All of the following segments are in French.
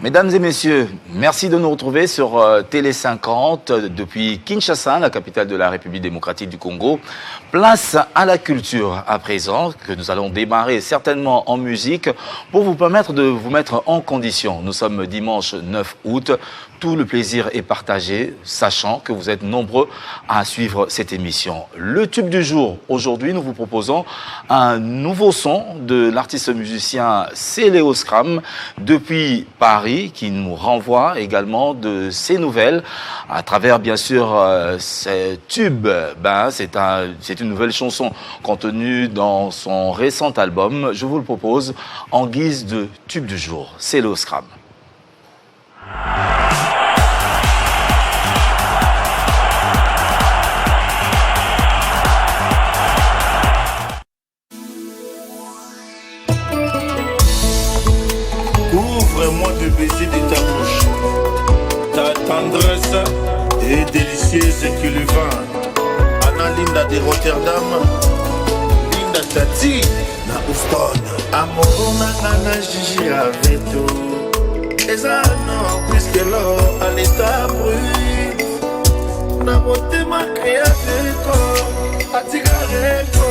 Mesdames et messieurs, merci de nous retrouver sur Télé 50 depuis Kinshasa, la capitale de la République démocratique du Congo. Place à la culture à présent, que nous allons démarrer certainement en musique pour vous permettre de vous mettre en condition. Nous sommes dimanche 9 août. Tout le plaisir est partagé, sachant que vous êtes nombreux à suivre cette émission. Le tube du jour, aujourd'hui, nous vous proposons un nouveau son de l'artiste musicien Céléo Scram depuis Paris, qui nous renvoie également de ses nouvelles à travers, bien sûr, ce tube. C'est une nouvelle chanson contenue dans son récent album. Je vous le propose en guise de tube du jour. Céléo Scram. Ouvre-moi le baiser de ta bouche. Ta tendresse est délicieuse que le vin. Anna Linda de Rotterdam, Linda Tati na Houston. Amour na Gigi avec toi. Et ça non, puisque l'eau à l'état brut. Na beauté ma créateur, à tigareto,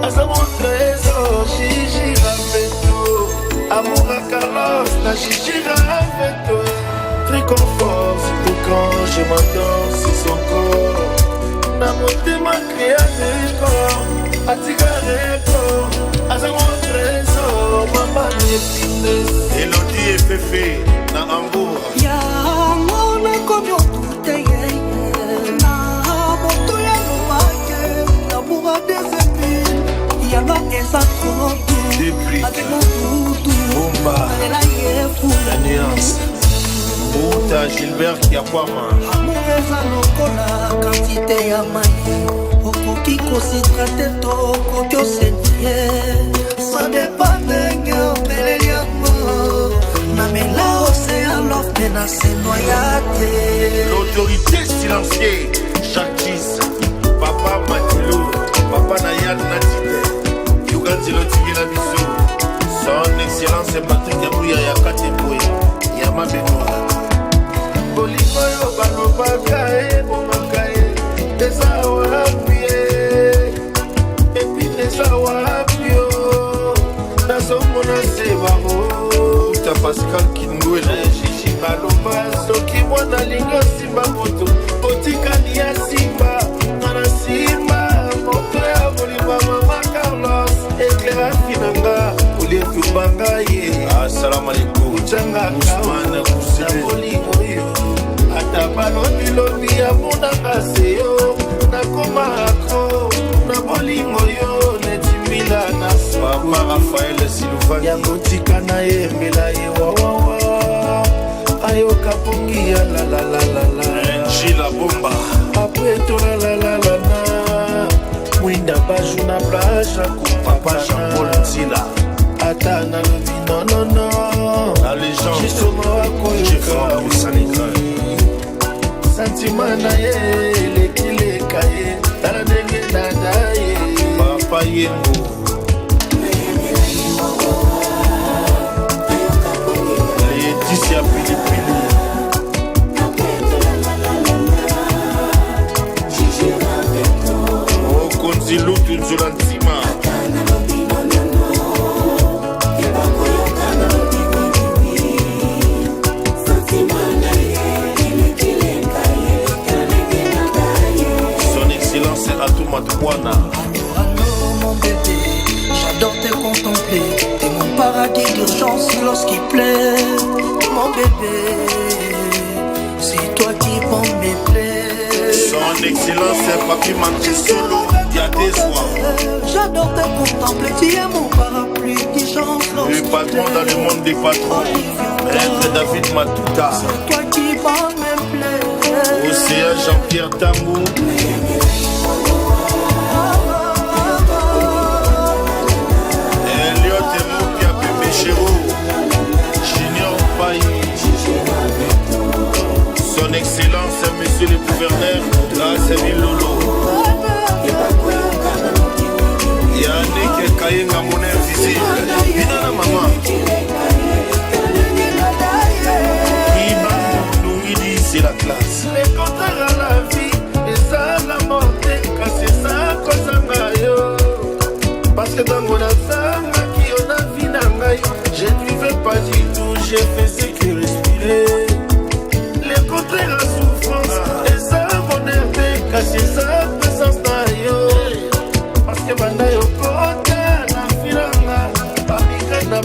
à sa mon trésor, Gigi avec toi. Amour à Carlos, la Gigi avec toi. Très confort, surtout quand je m'endors sur son corps. Na beauté ma créateur, à tigareto, à sa mon trésor, maman l'épine. Elodie et Féfé, na Hambourg. Ya mon comio tout est na moto ya lomake, na bourra des épines. Ya la esa trop Depuis avec mon doudou, Bomba, la yefu, la nuance. Outa Gilbert Kiakwama. amour eza lokola quantité ya mai. Okoki koncentrate to okoki osentie. Ça dépend ndenge omeleli yango. Namela océan love mpe na se noyate. L'autorité silenciée, Jacques Papa Matilo, Papa Nayan Natite, Yugandilo Tigila Bissou, Son Excellence Patrick Yabouya Yakate Boué, Yama Benoît. Bolikoyo Balobakae, Bomakae, Desawarapie, et puis Desawapio, Nasomona Sebaro, Ta Pascal Kindoué, Gigi Baloba, Soki Mwana Lingo Simba Moto, Otikani ya Simba, Nana Simba, Moto ya Bolima Mama Carlos, Eclaira Finanga, Olie Fubanga Ye, Assalamu alaikum, Uchanga Ousmane Kousile, Bolingo Yo, Atabalobi Lobi ya Munanga Seyo, Nakoma Akro, Na Bolingo Yo, Netimila Naso, Papa Raphaël Silvani, Ya Motika na Ye, Mela Ye Wawawa, Ayoka Pongi ya la la la la la, Gila Bomba, Après to la la la la la, Winda Bajou na plage, Papa Jean-Paul Zila, Ata na lobi non non non, La légende, Jisoma Wakoyoka, Sentiment na ye, lekileka ye, tala ndenge dada ye, Papa Yengo. Laetitia Pilipili. Okonzi Lutu Nzolantima. Son Excellence Atou Matouana. Allô mon bébé, j'adore te contempler. T'es mon paradis d'urgence lorsqu'il plaît. Mon bébé, c'est toi qui bombe mes plaies. Son Excellence Papi Manché Solo. Y'a des soirs. J'adore te contempler. Tu es mon parapluie d'urgence Le lorsqu'il plaît. patron dans le monde des patrons. Maître David Matouta. C'est toi qui bombe mes plaies. Océan Jean-Pierre Tambou. Elliot et Mopia Bébé Chéro. Junior Paye. Son Excellence Monsieur le Gouverneur Grâce Lolo. Yannick Kayenga mon invisible. Bina na maman.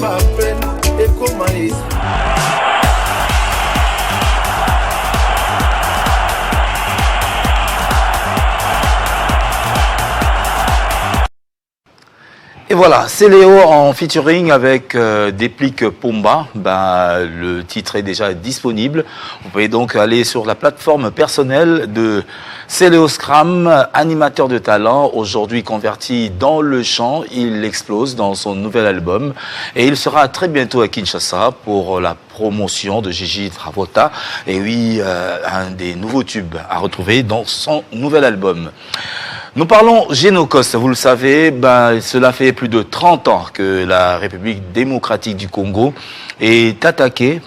bapene ekoma Et voilà, c'est Léo en featuring avec Déplique Pomba. Le titre est déjà disponible. Vous pouvez donc aller sur la plateforme personnelle de Léo Scram, animateur de talent, aujourd'hui converti dans le chant. Il explose dans son nouvel album et il sera très bientôt à Kinshasa pour la promotion de Gigi Travauta. Et oui, un des nouveaux tubes à retrouver dans son nouvel album. Nous parlons génocide, vous le savez, cela fait plus de 30 ans que la République démocratique du Congo est attaquée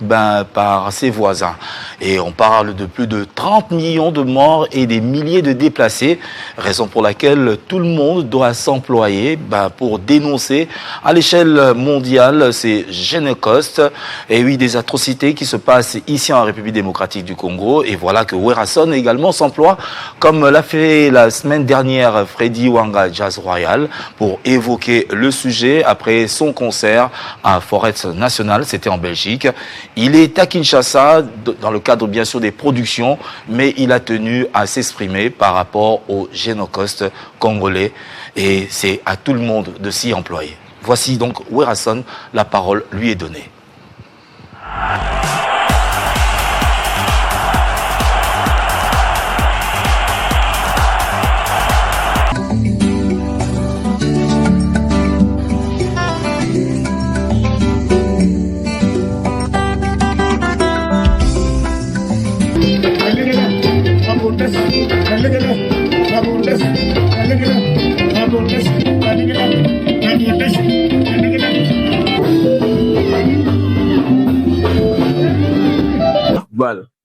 par ses voisins. Et on parle de plus de 30 millions de morts et des milliers de déplacés, raison pour laquelle tout le monde doit s'employer pour dénoncer à l'échelle mondiale ces génocides et oui, des atrocités qui se passent ici en République démocratique du Congo. Et voilà que Werason également s'emploie, comme l'a fait la semaine dernière Freddy Wanga Jazz Royal, pour évoquer le sujet après son concert à Forest National, c'était en Belgique. Il est à Kinshasa dans le cadre bien sûr des productions, mais il a tenu à s'exprimer par rapport au génocide congolais et c'est à tout le monde de s'y employer. Voici donc Werason, la parole lui est donnée.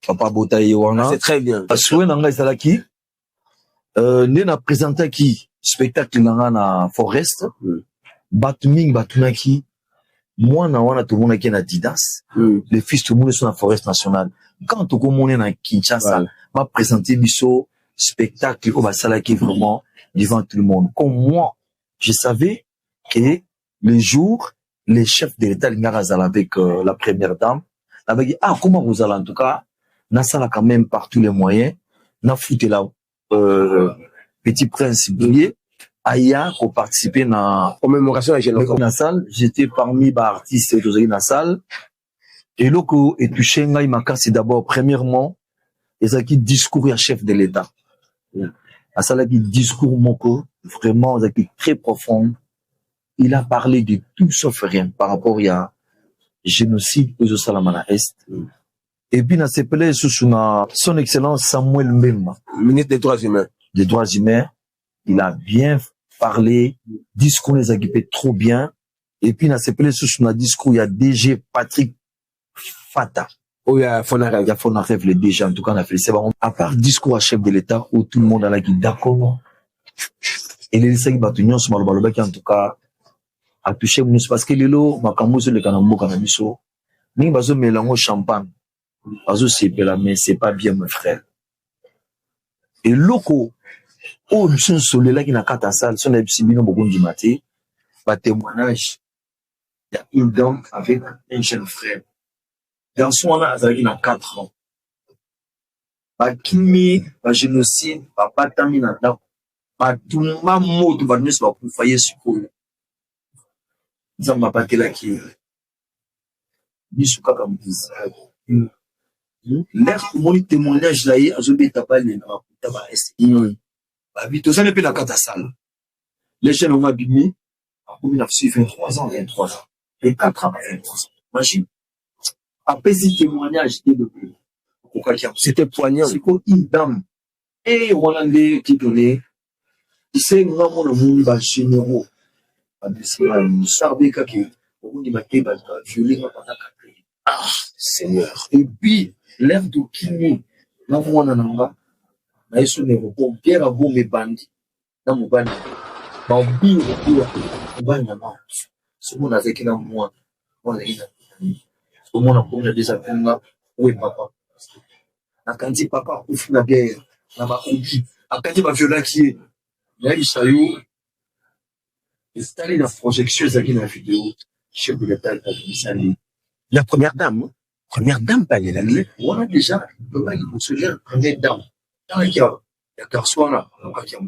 Papa Botaye wana c'est très bien. Asoué nanga ezalaki na présenté qui spectacle nanga na Forest Batming batunaki mwana wana tomonaki na Didas les fils tout le monde sont na Forest National quand on commence na Kinshasa m'a présenté biso spectacle au basalaki vraiment devant tout le monde comme moi je savais que le jour les chefs de l'État l'ingara avec la première dame avec comment vous allez en tout cas Nassala quand même par tous les moyens, n'a foutu la Petit Prince Bouillet, Aya pour participer à commémoration à Nassal. J'étais parmi les artistes de Nassal. Et là, et touché c'est d'abord premièrement, et ça qui discours à chef de l'État. Nassal qui discours moko vraiment qui très profond. Il a parlé de tout sauf rien par rapport à génocide aux Salamana Est. Et puis, dans ces plaies, sous son excellence Samuel Mbemba, ministre des Droits Humains. Des Droits Humains, il a bien parlé, discours les a équipés trop bien. Et puis, dans ces plaies, sous son discours, il y a DG Patrick Fata. Oh, il y a Fonarev. Il y a Fonarev, le DG, en tout cas, on a fait c'est bon. À part discours à chef de l'État, où tout le monde a là qui d'accord. Et les gens qui battent l'union, c'est malheureusement qui, en tout cas, a touché mon parce que les lots, ma camouze, le canambo, canamiso, ni bazo mélange champagne. Mais c'est pas bien, mon frère. Et loco, oh, monsieur Solé, là, qui n'a qu'à ta salle, son absibino, beaucoup du matin, va témoignage. Il y a une dame avec un jeune frère. Dans son an, il y a 4 ans. Pas kimi, pas génocide, pas taminata, pas tout le monde, va nous pour faire ce coup. Nous avons pas été là qui. Bisouka comme ça. L'air pour mon témoignage là, il y a un tabal tabac. Tout ça n'est pas la catastrophe. Les jeunes ont abîmé en 1923 ans, 23 ans. Et 4 ans, 23 ans. Imagine. Après ce témoignage, c'était poignant. C'est comme une dame. Et on a des qui donnait. Il sait vraiment le monde va généraux. Nous savons que on dit que violé ah, Seigneur. Et puis, l'air de Kini, là, on en a, mais ce n'est pas pour bien avoir mes bandits. Dans mon bandit. Bambi, on va y avoir. Ce monde avec un mois. On a eu ce monde a comme des appels là. Oui, papa. Quand dit papa, on fait la guerre. Là, on dit. Quand il va violer qui est. Là, il s'ayoue. Installé dans la projection, dans la vidéo. chef de l'État, La première dame. Première dame, pas elle est on a déjà, le mec, il se gère première dame. Dans le cas, il y a Carsoir là, on va dire,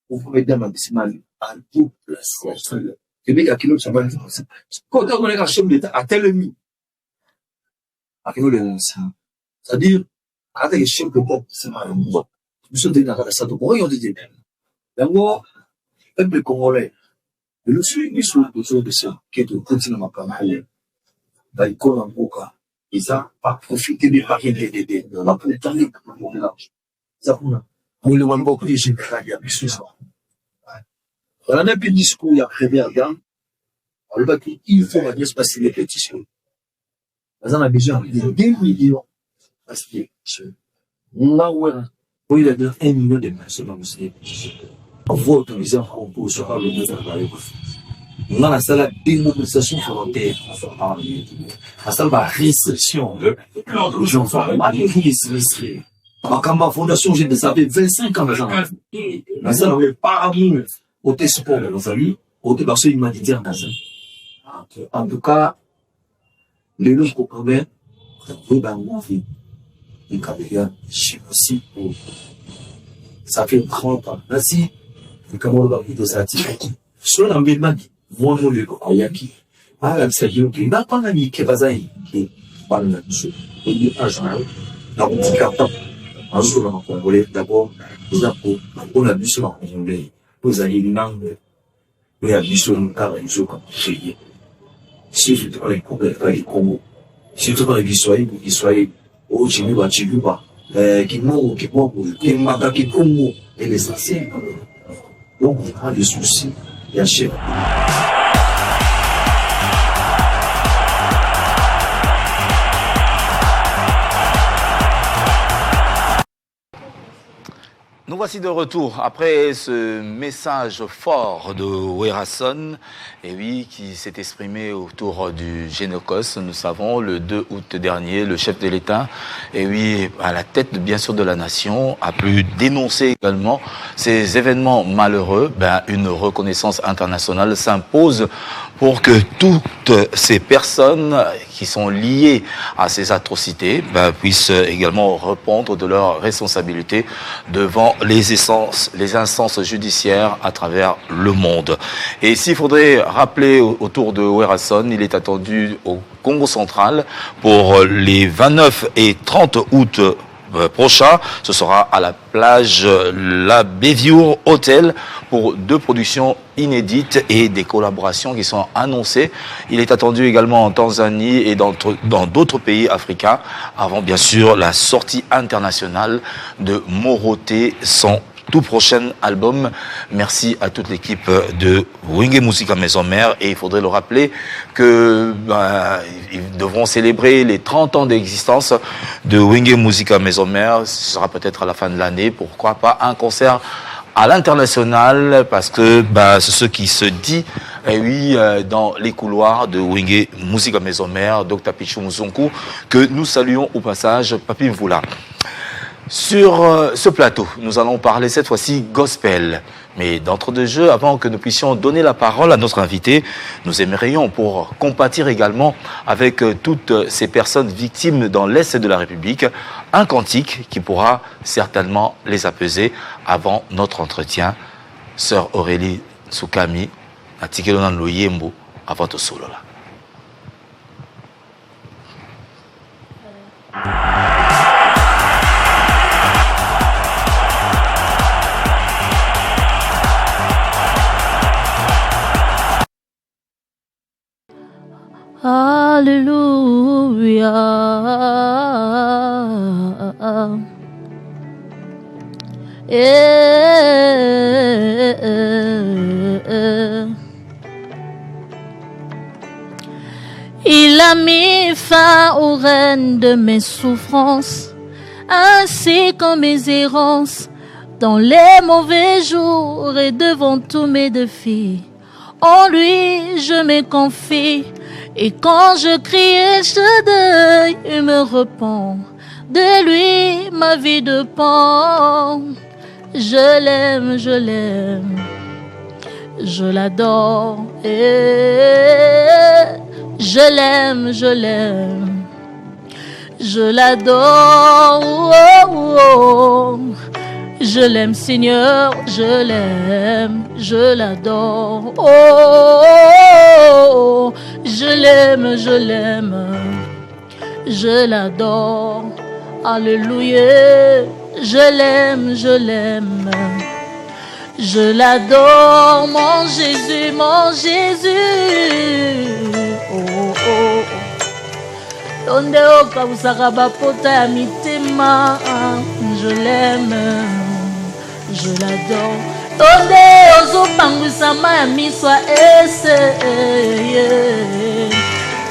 on première dame, c'est mal, à tout place. Le mec, à qui l'autre, ça va être ça. Quand on est un chef de l'État, à tel ami. À qui l'autre, ça. C'est-à-dire, quand il y a un chef de l'État, c'est mal. Bon. Nous sommes dans la salle de bois, on dit, d'abord, le peuple congolais, le suivi sur de ça, qui est au continent makamale, dans les cols en boca, ils ont pas profité des paris de la politique pour l'argent. Ça pour nous. Pour le moment, beaucoup de gens qui ont vu ça. Dans un peu de discours, il y a première dame, on va dire qu'il faut bien se passer les pétitions. Parce qu'on a besoin de 2 millions. Parce que, là où il a de 1 million de personnes, on va autoriser un concours sur le ministère de la République. On a la salle de démobilisation volontaire. La salle de restriction. Les enfants, malgré ce la fondation, j'ai savais 25 ans maintenant. La salle de pas amour au support de nos amis, au débarquement humanitaire dans un. En tout cas, les gens qu'on connaît, vous dans mon vie, les Caméliens, je aussi. Ça fait 30 ans. Merci. Les Camerounais de Satif. Sur l'environnement, moi, je le Ayaki. Ah, la Sadio, qui n'a pas d'ami, qui va y qui parle là-dessus. Il y a un genre, dans mon petit carton. Un jour, on Congolais, d'abord, nous avons, on a vu sur le Congolais, vous avez une langue, vous avez vu sur le carré, vous avez vu. Si je te parle de Congo, si je te parle d'Israël, oh, Chibuba, Kimo, Kimaka, Kikongo, et l'essentiel. Donc, il y a des soucis, il y a chef. Nous voici de retour après ce message fort de Werason, et oui, qui s'est exprimé autour du Génocos. Nous savons, le 2 août dernier, le chef de l'État, et oui, à la tête bien sûr de la nation, a pu dénoncer également ces événements malheureux. Une reconnaissance internationale s'impose pour que toutes ces personnes qui sont liées à ces atrocités puissent également répondre de leurs responsabilités devant les instances judiciaires à travers le monde. Et s'il faudrait rappeler autour de Werason, il est attendu au Congo central pour les 29 et 30 août prochain. Ce sera à la plage La Béviour Hotel pour 2 productions inédites et des collaborations qui sont annoncées. Il est attendu également en Tanzanie et dans d'autres pays africains avant bien sûr la sortie internationale de Moroté, son tout prochain album. Merci à toute l'équipe de Wenge Musica Maison Mère, et il faudrait le rappeler que ils devront célébrer les 30 ans d'existence de Wenge Musica Maison Mère. Ce sera peut-être à la fin de l'année, pourquoi pas un concert à l'international, parce que c'est ce qui se dit dans les couloirs de Wenge Musica Maison Mère, Dr Pichou Muzunku, que nous saluons au passage, Papi Mvoula. Sur ce plateau, nous allons parler cette fois-ci gospel. Mais d'entre deux jeux, avant que nous puissions donner la parole à notre invité, nous aimerions, pour compatir également avec toutes ces personnes victimes dans l'Est de la République, un cantique qui pourra certainement les apaiser avant notre entretien. Sœur Aurélie Soukami, Atikelona Loyembo, avant tout solo là. Alléluia. Il a mis fin aux rênes de mes souffrances, ainsi qu'en mes errances, dans les mauvais jours et devant tous mes défis. En lui je me confie, et quand je crie je deuil, il me répond. De lui ma vie dépend. Je l'aime, je l'adore. Je l'aime, je l'aime. Je l'adore. Oh, oh, oh. Je l'aime, Seigneur, je l'aime, je l'adore. Oh, oh, oh. Je l'aime, je l'aime, je l'adore. Alléluia, je l'aime, je l'aime, je l'adore, mon Jésus, mon Jésus. Oh, oh, oh. Onde okabusaka bapota ya mitema, je l'aime, je l'adore. Onde ozopangwisama ya miso ese,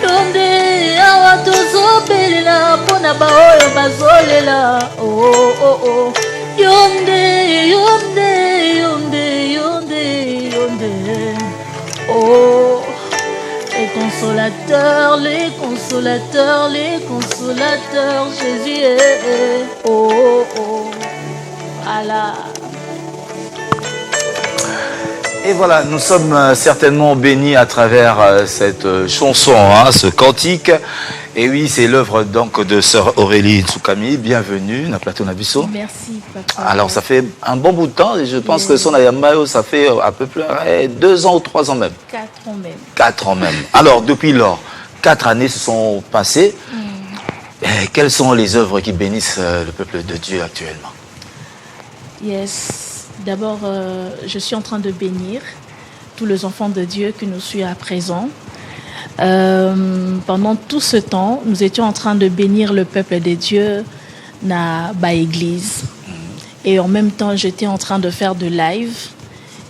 onde awa tozobelela mpona baoyo bazolela. Oh, oh, oh. Yonde, yonde, yonde, yonde, yonde. Oh, les consolateurs, les consolateurs, les consolateurs, Jésus est. Oh, oh, oh. Voilà. Et voilà, nous sommes certainement bénis à travers cette chanson, hein, ce cantique. Et oui, c'est l'œuvre donc de sœur Aurélie Tsukami. Bienvenue, na plateau Nabiso. Merci, papa. Alors, ça fait un bon bout de temps et je pense que son Ayamayo, ça fait à peu près 2 ans ou 3 ans même. 4 ans même. 4 ans même. Alors, depuis lors, 4 années se sont passées. Et quelles sont les œuvres qui bénissent le peuple de Dieu actuellement? Yes. D'abord, je suis en train de bénir tous les enfants de Dieu qui nous suivent à présent. Pendant tout ce temps, nous étions en train de bénir le peuple de Dieu dans l'église. Et en même temps, j'étais en train de faire de live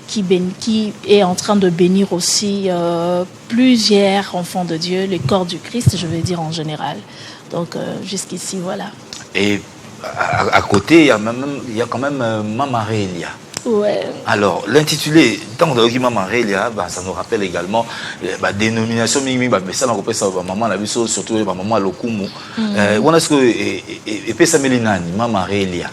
qui est en train de bénir aussi plusieurs enfants de Dieu, le corps du Christ, je veux dire en général. Donc, jusqu'ici, voilà. Et à côté, il y a quand même Mama Rélia. Ouais. Alors, l'intitulé, tant que Mama Rélia, ça nous rappelle également la dénomination, mais ça nous rappelle ça, maman la biso, surtout maman Lokumu. On a ce que, et puis ça Mélinani, Mama Rélia.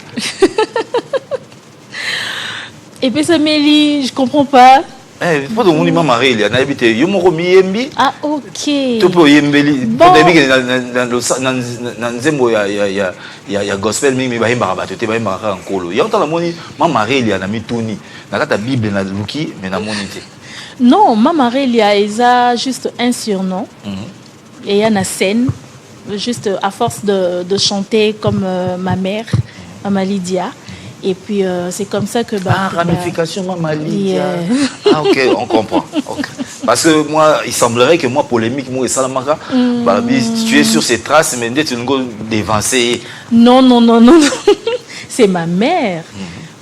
Et puis ça Méli, je comprends pas. Pas de mon Mama Rélia, n'a habité Yomoro Miyembi. Ah, ok. Tout pour Yembeli. Pour des bigs, dans Zembo, il y a gospel, mais il y a un barabat, il y a un barabat en colo. Il y a un moni, Mama Rélia, n'a mis Tony. N'a pas ta Bible, n'a Luki, mais n'a monité. Non, Mama Rélia, il a juste un surnom. Et il y a une scène, juste à force de chanter comme ma mère, Mama Lydia. Et puis, c'est comme ça que... ramification, Mama Lydia. Ah, ok, on comprend. Okay. Parce que moi, il semblerait que moi, polémique, moi et Salamaka, tu es sur ces traces, mais tu nous dévancer. Non, non, non, non, non. C'est ma mère.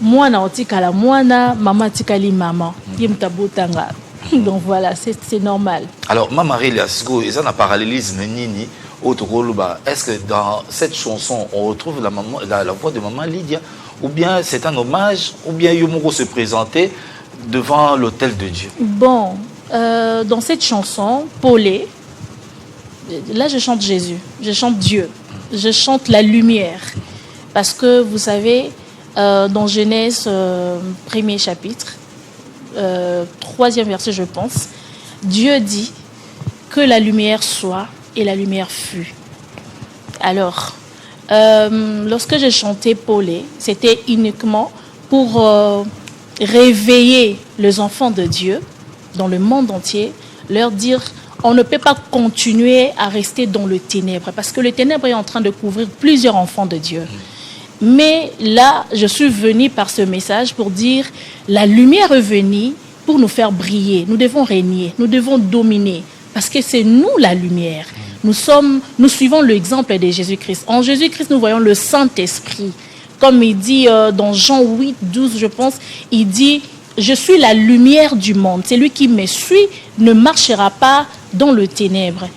Moi, na otikala mwana, maman tikali maman. Yemtabotanga. Donc voilà, c'est normal. Alors, Mama Rélia, est-ce qu'on a parallélisme nini? Est-ce que dans cette chanson, on retrouve la voix de Maman Lydia? Ou bien c'est un hommage, ou bien Yomoro se présentait devant l'autel de Dieu? Bon, dans cette chanson, Paulé, là je chante Jésus, je chante Dieu, je chante la lumière. Parce que vous savez, dans Genèse, premier chapitre, 3e verset je pense, Dieu dit que la lumière soit et la lumière fut. Alors, lorsque j'ai chanté Paulé, c'était uniquement pour réveiller les enfants de Dieu dans le monde entier, leur dire on ne peut pas continuer à rester dans le ténèbre parce que le ténèbre est en train de couvrir plusieurs enfants de Dieu. Mais là, je suis venue par ce message pour dire la lumière est venue pour nous faire briller. Nous devons régner, nous devons dominer parce que c'est nous la lumière. Nous suivons l'exemple de Jésus-Christ. En Jésus-Christ, nous voyons le Saint-Esprit. Comme il dit dans Jean 8, 12, je pense, il dit « Je suis la lumière du monde. Celui qui me suit ne marchera pas dans le ténèbre. »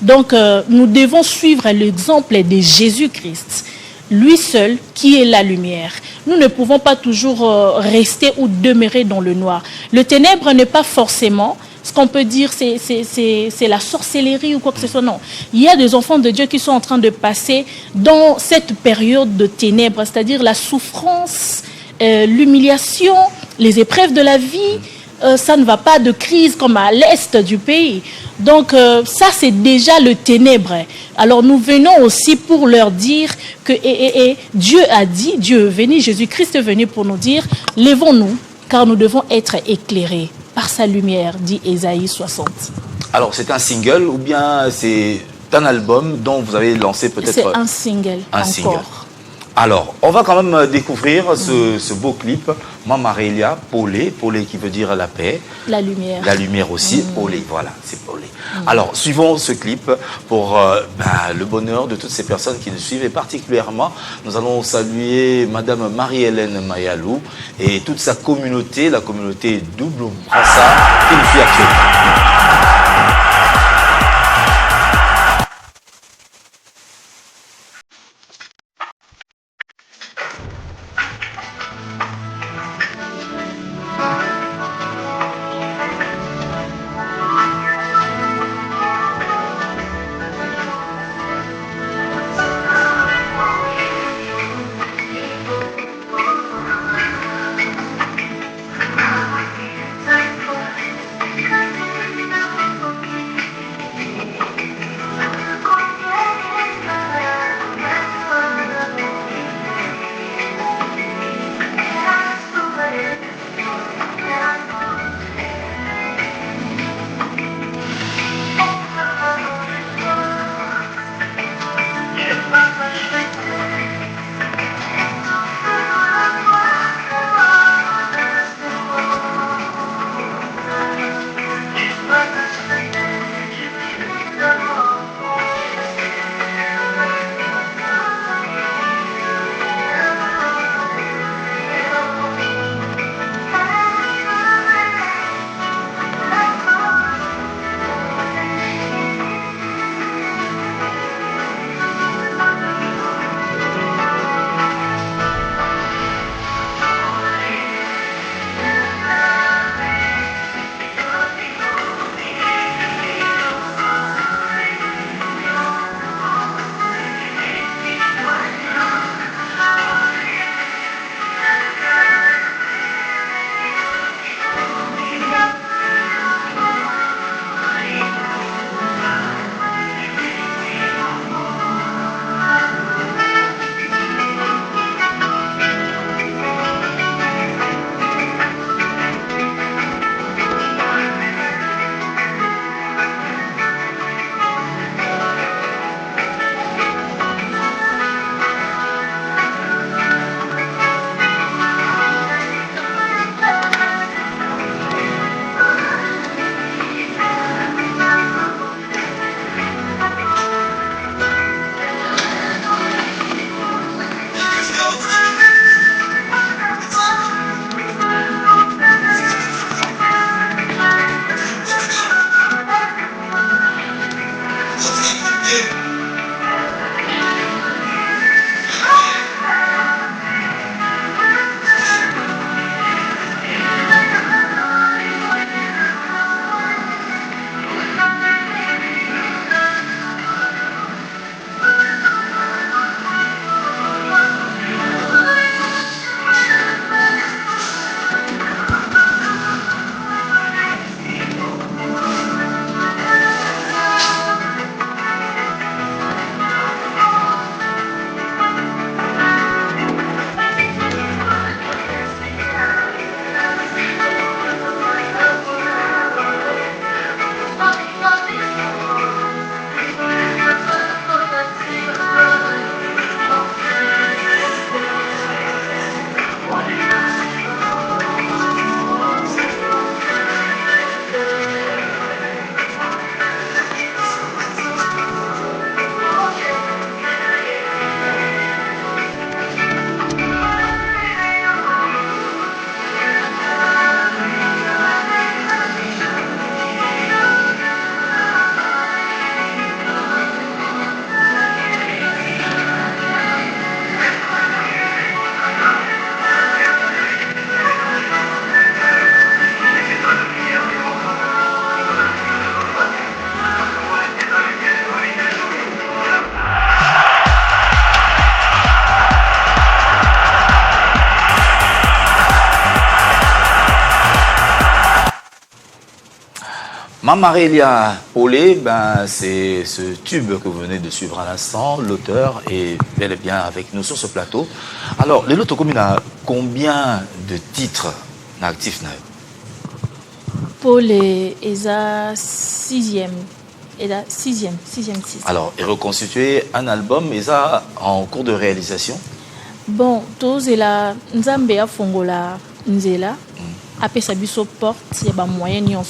Donc, nous devons suivre l'exemple de Jésus-Christ. Lui seul qui est la lumière. Nous ne pouvons pas toujours rester ou demeurer dans le noir. Le ténèbre n'est pas forcément... Ce qu'on peut dire, c'est la sorcellerie ou quoi que ce soit. Non. Il y a des enfants de Dieu qui sont en train de passer dans cette période de ténèbres, c'est-à-dire la souffrance, l'humiliation, les épreuves de la vie. ça ne va pas de crise comme à l'est du pays. Donc ça, c'est déjà le ténèbre. Alors nous venons aussi pour leur dire que Dieu a dit, Dieu est venu, Jésus-Christ est venu pour nous dire, lèvons-nous, car nous devons être éclairés par sa lumière, dit Ésaïe 60. Alors, c'est un single ou bien c'est un album dont vous avez lancé peut-être... C'est un single un encore. single. Alors, on va quand même découvrir ce beau clip, Mamarelia, Polé qui veut dire la paix. La lumière. La lumière aussi, Polé, voilà, c'est Polé. Alors, suivons ce clip pour le bonheur de toutes ces personnes qui nous suivent. Et particulièrement, nous allons saluer Madame Marie-Hélène Mayalou et toute sa communauté, la communauté Double Brassa, qui nous suit actuellement. Mamarelia Olé, ben, c'est ce tube que vous venez de suivre à l'instant. L'auteur est bel et bien avec nous sur ce plateau. Alors, le Loto Commune a combien de titres actifs? Paul est à sixième. Sixième titre. Alors, et reconstituer un album, et ça en cours de réalisation? Bon, tous et la Nzambe a fongola Nzela. Après ça, biso porte, il y a des moyens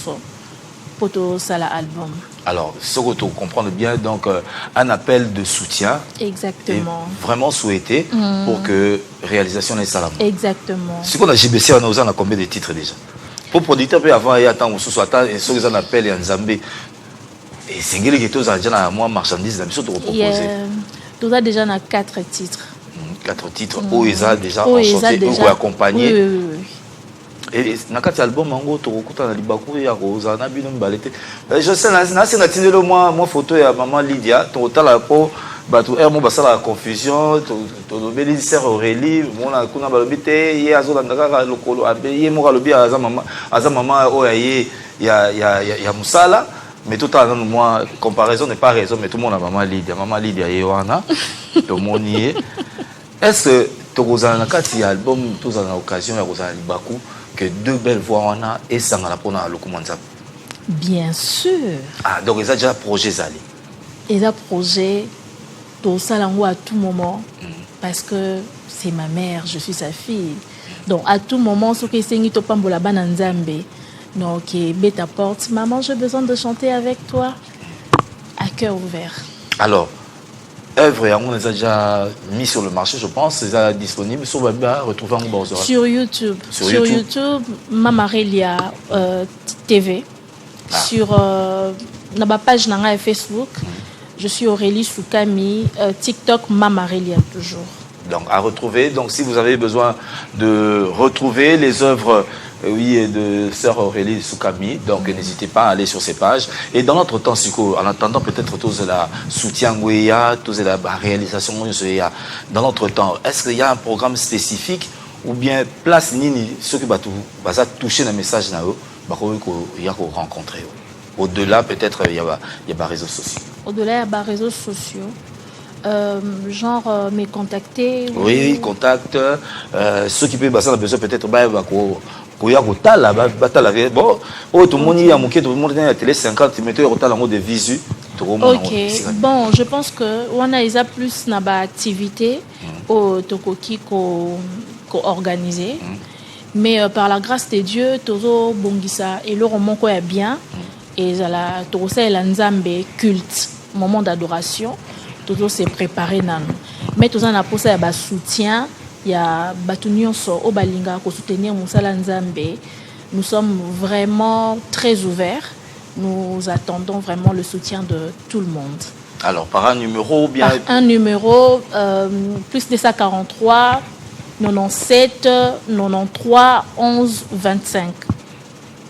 pour tout ça l'album. Alors, ce que tu comprends bien, donc un appel de soutien. Exactement. Vraiment souhaité pour que réalisation les salams. Exactement. Ce qu'on a JBC, on a combien de titres déjà? Pour producteur, avant, il y a tant et ceux qui ont appelé et Nzambe. Et c'est que les gens ont moins marchandises, mais surtout proposé. Tout a déjà 4 titres. 4 titres, où ils ont déjà enchanté, où accompagné. Oui. Et dans cet album, je sais, c'est moi photo de maman Lydia, la confusion, Sœur Aurélie, mais tout à l'heure, comparaison n'est pas raison, mais tout le monde a maman Lydia, tout le monde y est. Est-ce que tu as un album, tu as l'occasion de que 2 belles voix on a et ça n'a pas de Bien sûr. Ah, donc ils ont déjà projet Zali. Ils ont projet tout ça à tout moment parce que c'est ma mère, je suis sa fille. Donc à tout moment, ce que c'est ni to pambola bananzambe. Donc bête à porte, maman, j'ai besoin de chanter avec toi à cœur ouvert. Alors, œuvre et on les a déjà mis sur le marché, je pense, c'est disponible sur web, retrouver en bord. Sur YouTube. Sur YouTube, Mamarelia TV. Sur ma page Nanga et Facebook, je suis Aurélie Soukami, TikTok Mamarelia toujours. Donc à retrouver. Donc si vous avez besoin de retrouver les œuvres de Sœur Aurélie Soukami, donc n'hésitez pas à aller sur ces pages. Et dans notre temps, en attendant peut-être tous la soutien, tous la réalisation, dans notre temps, est-ce qu'il y a un programme spécifique ou bien place nini ceux qui vont toucher le message il y a rencontrer. Au-delà peut-être il y a des réseaux sociaux. Au-delà il y a des réseaux sociaux. Genre me contacter. Oui, contact. Ceux qui peuvent avoir besoin peut-être bon, tout le monde y a manqué, tout le monde a télé 50 de visu. Ok, bon, je pense que on a plus d'activités au Tokoki co-organisé. Mais par la grâce de Dieu, Tozo Bongisa et le roman quoi est bien. Et la Tosa et la Nzambe culte, moment d'adoration. Tozo s'est préparé nan. Mais Tozo n'a pas ça un soutien. Il y a Batunion au Balinga pour soutenir Moussala Nzambe. Nous sommes vraiment très ouverts. Nous attendons vraiment le soutien de tout le monde. Alors, par un numéro bien... Par un numéro, plus de 43 97 93 11 25.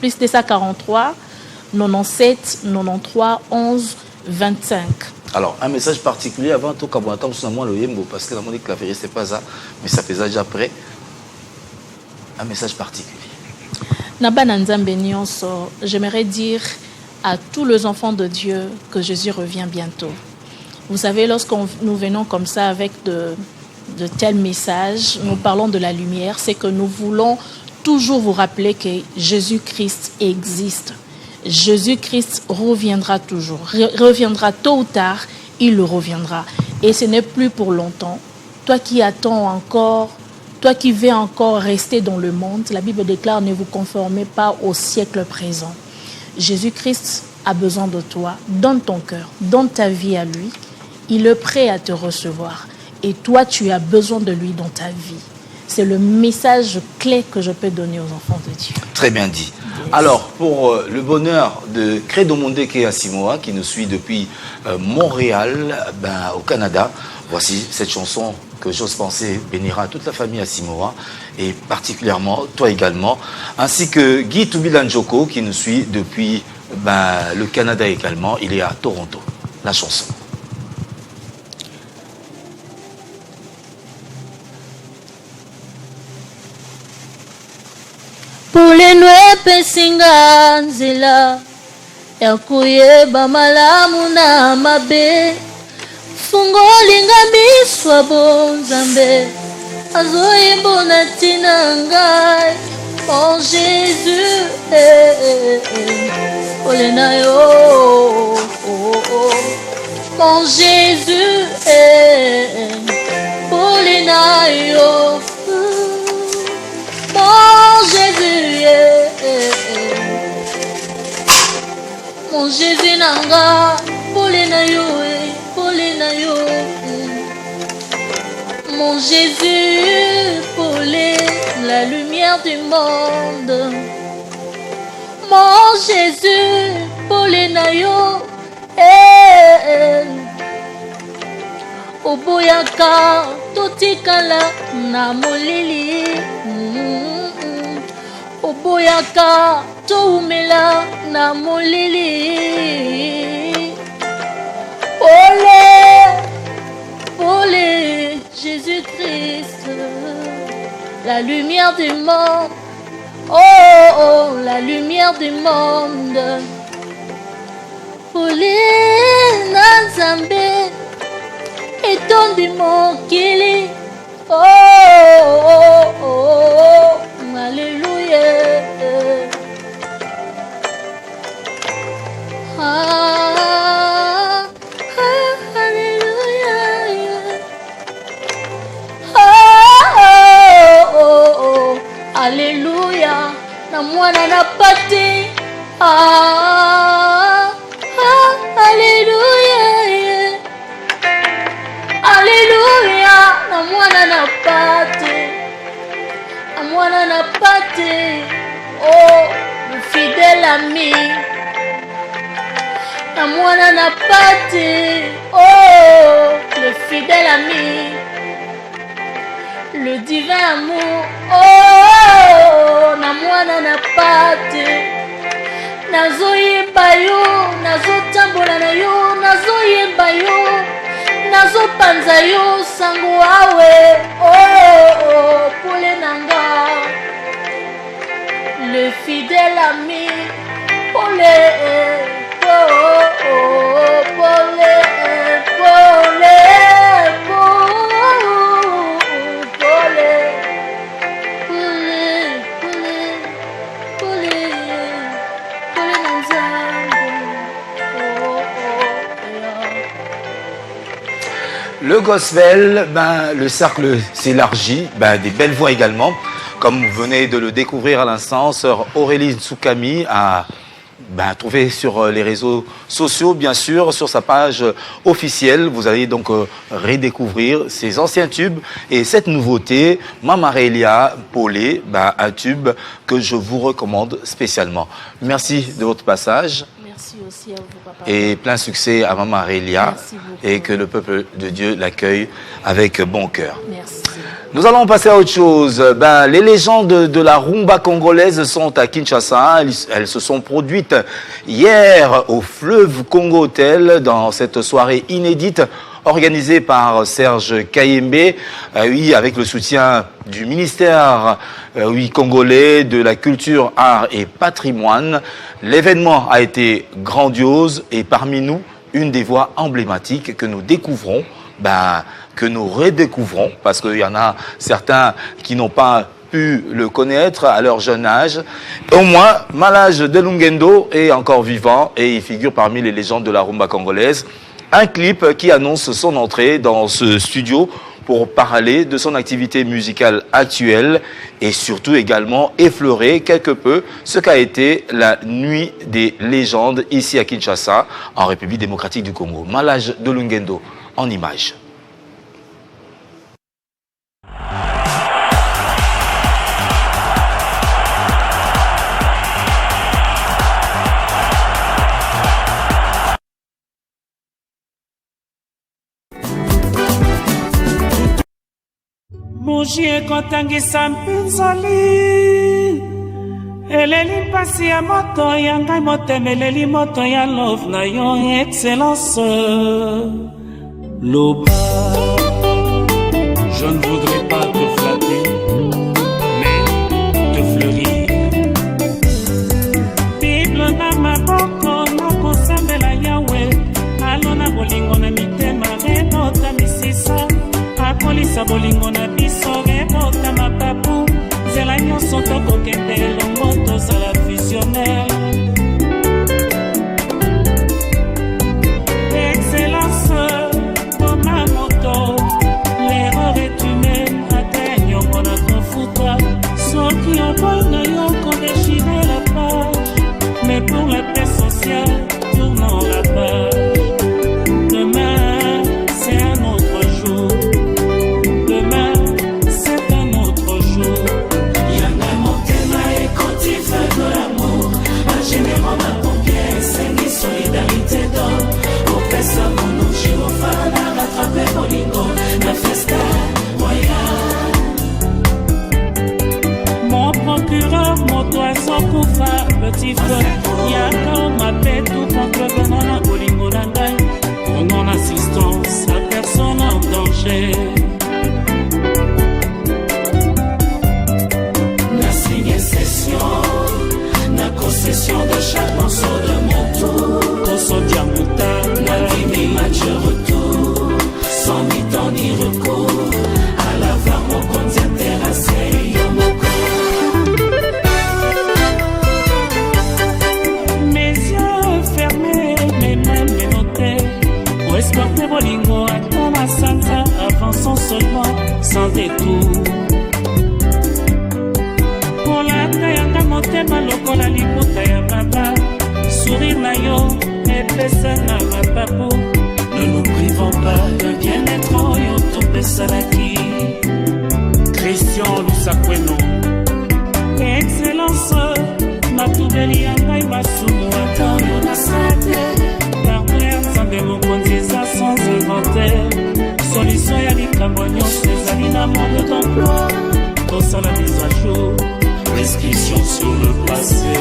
Plus de 43 97 93 11 25. Alors, un message particulier avant tout, parce que la monnaie clavier, c'est pas ça, mais ça faisait déjà prêt. Un message particulier. J'aimerais dire à tous les enfants de Dieu que Jésus revient bientôt. Vous savez, lorsque nous venons comme ça avec de tels messages, nous parlons de la lumière, c'est que nous voulons toujours vous rappeler que Jésus-Christ existe. Jésus-Christ reviendra toujours, reviendra tôt ou tard, il reviendra. Et ce n'est plus pour longtemps. Toi qui attends encore, toi qui veux encore rester dans le monde, la Bible déclare, ne vous conformez pas au siècle présent. Jésus-Christ a besoin de toi, donne ton cœur, donne ta vie à lui. Il est prêt à te recevoir. Et toi, tu as besoin de lui dans ta vie. C'est le message clé que je peux donner aux enfants de Dieu. Très bien dit. Yes. Alors, pour le bonheur de Credo Mondeke Asimoa, qui nous suit depuis Montréal, au Canada, voici cette chanson que j'ose penser bénira toute la famille Asimoa, et particulièrement toi également, ainsi que Guy Toubilanjoko, qui nous suit depuis le Canada également. Il est à Toronto. La chanson. Pour les nuits pesinga nzela ya koyeba malamu na mabe. Fungolinga miswa bonzambe azoyembo na tina ngai. Mon Jésus, olena yo, mon Jésus, olena yo, mon Jésus, mon Jésus nanga, olena yo, olena yo, mon Jésus, olé, la lumière du monde. Mon Jésus, olena yo, oboyaka totikala na molili. Oboyaka toumela na molili. Olé, Jésus-Christ, la lumière du monde. Oh, la lumière du monde. Olé, Nazambe, etondi mokili. Oh, alléluia. Alléluia, na mwana na pati. Alléluia, alléluia, na mwana na pati, na mwana na pati. Oh, le fidèle ami, na mwana na pati. Oh, le fidèle ami, le divin amour. Oh, na mwana na pati. Nazoyemba yo, nazotambola na yo, nazoyemba yo, nazopanza yo sango awe. Oh, pole nanga, le fidèle ami. Pole, pole, pole. Le gospel, le cercle s'élargit, des belles voix également. Comme vous venez de le découvrir à l'instant, sœur Aurélie Nsoukami a trouvé sur les réseaux sociaux, bien sûr, sur sa page officielle. Vous allez donc redécouvrir ses anciens tubes et cette nouveauté, Mama Rélia Polé, un tube que je vous recommande spécialement. Merci de votre passage. Merci aussi à vous, papa. Et plein succès à Mama Rélia et que le peuple de Dieu l'accueille avec bon cœur. Merci. Nous allons passer à autre chose. Les légendes de la rumba congolaise sont à Kinshasa. Elles se sont produites hier au Fleuve Congo Hotel dans cette soirée inédite organisée par Serge Kayembe, avec le soutien du ministère congolais de la culture, art et patrimoine. L'événement a été grandiose et parmi nous, une des voix emblématiques que nous découvrons, que nous redécouvrons, parce qu'il y en a certains qui n'ont pas pu le connaître à leur jeune âge. Au moins, Malage Delungendo est encore vivant et il figure parmi les légendes de la rumba congolaise. Un clip qui annonce son entrée dans ce studio pour parler de son activité musicale actuelle et surtout également effleurer quelque peu ce qu'a été la nuit des légendes ici à Kinshasa, en République démocratique du Congo. Malage Delungendo en images. Muji ekotangisa mpinzoli eleli mpasi ya moto ya ngai motema eleli moto ya love na yo excellence loba. Je ne voudrais pas te flatter mais te fleurir Bible na maboko na motif yaka mabe tout contrevenant na bolingo na ngai pour non-assistance à personne en danger. Na signé session, na concession de chaque morceau de mon tour. Toso diamuta, na dimi match retour, sans ni temps ni recours, à la voir mon compte terrassé, yo mon corps. Mes yeux fermés, mes mains menotées, pour escorter bolingo à Thomas Santa, avançons seulement, sans détour. Pour la taille motema lokola liputa ya baba, sourire na yo, epesa na mapapu. Ne nous privons pas d'un bien-être oyo topesalaki. Christian Lusakweno, excellence, matubeli ya ngai masumu ata oyo nasala te. Partenaire nzambe mokonzi eza sans inventaire, solution ya likambo nyonso ezali na mode d'emploi. Tosala mise à jour, prescription sur le passé.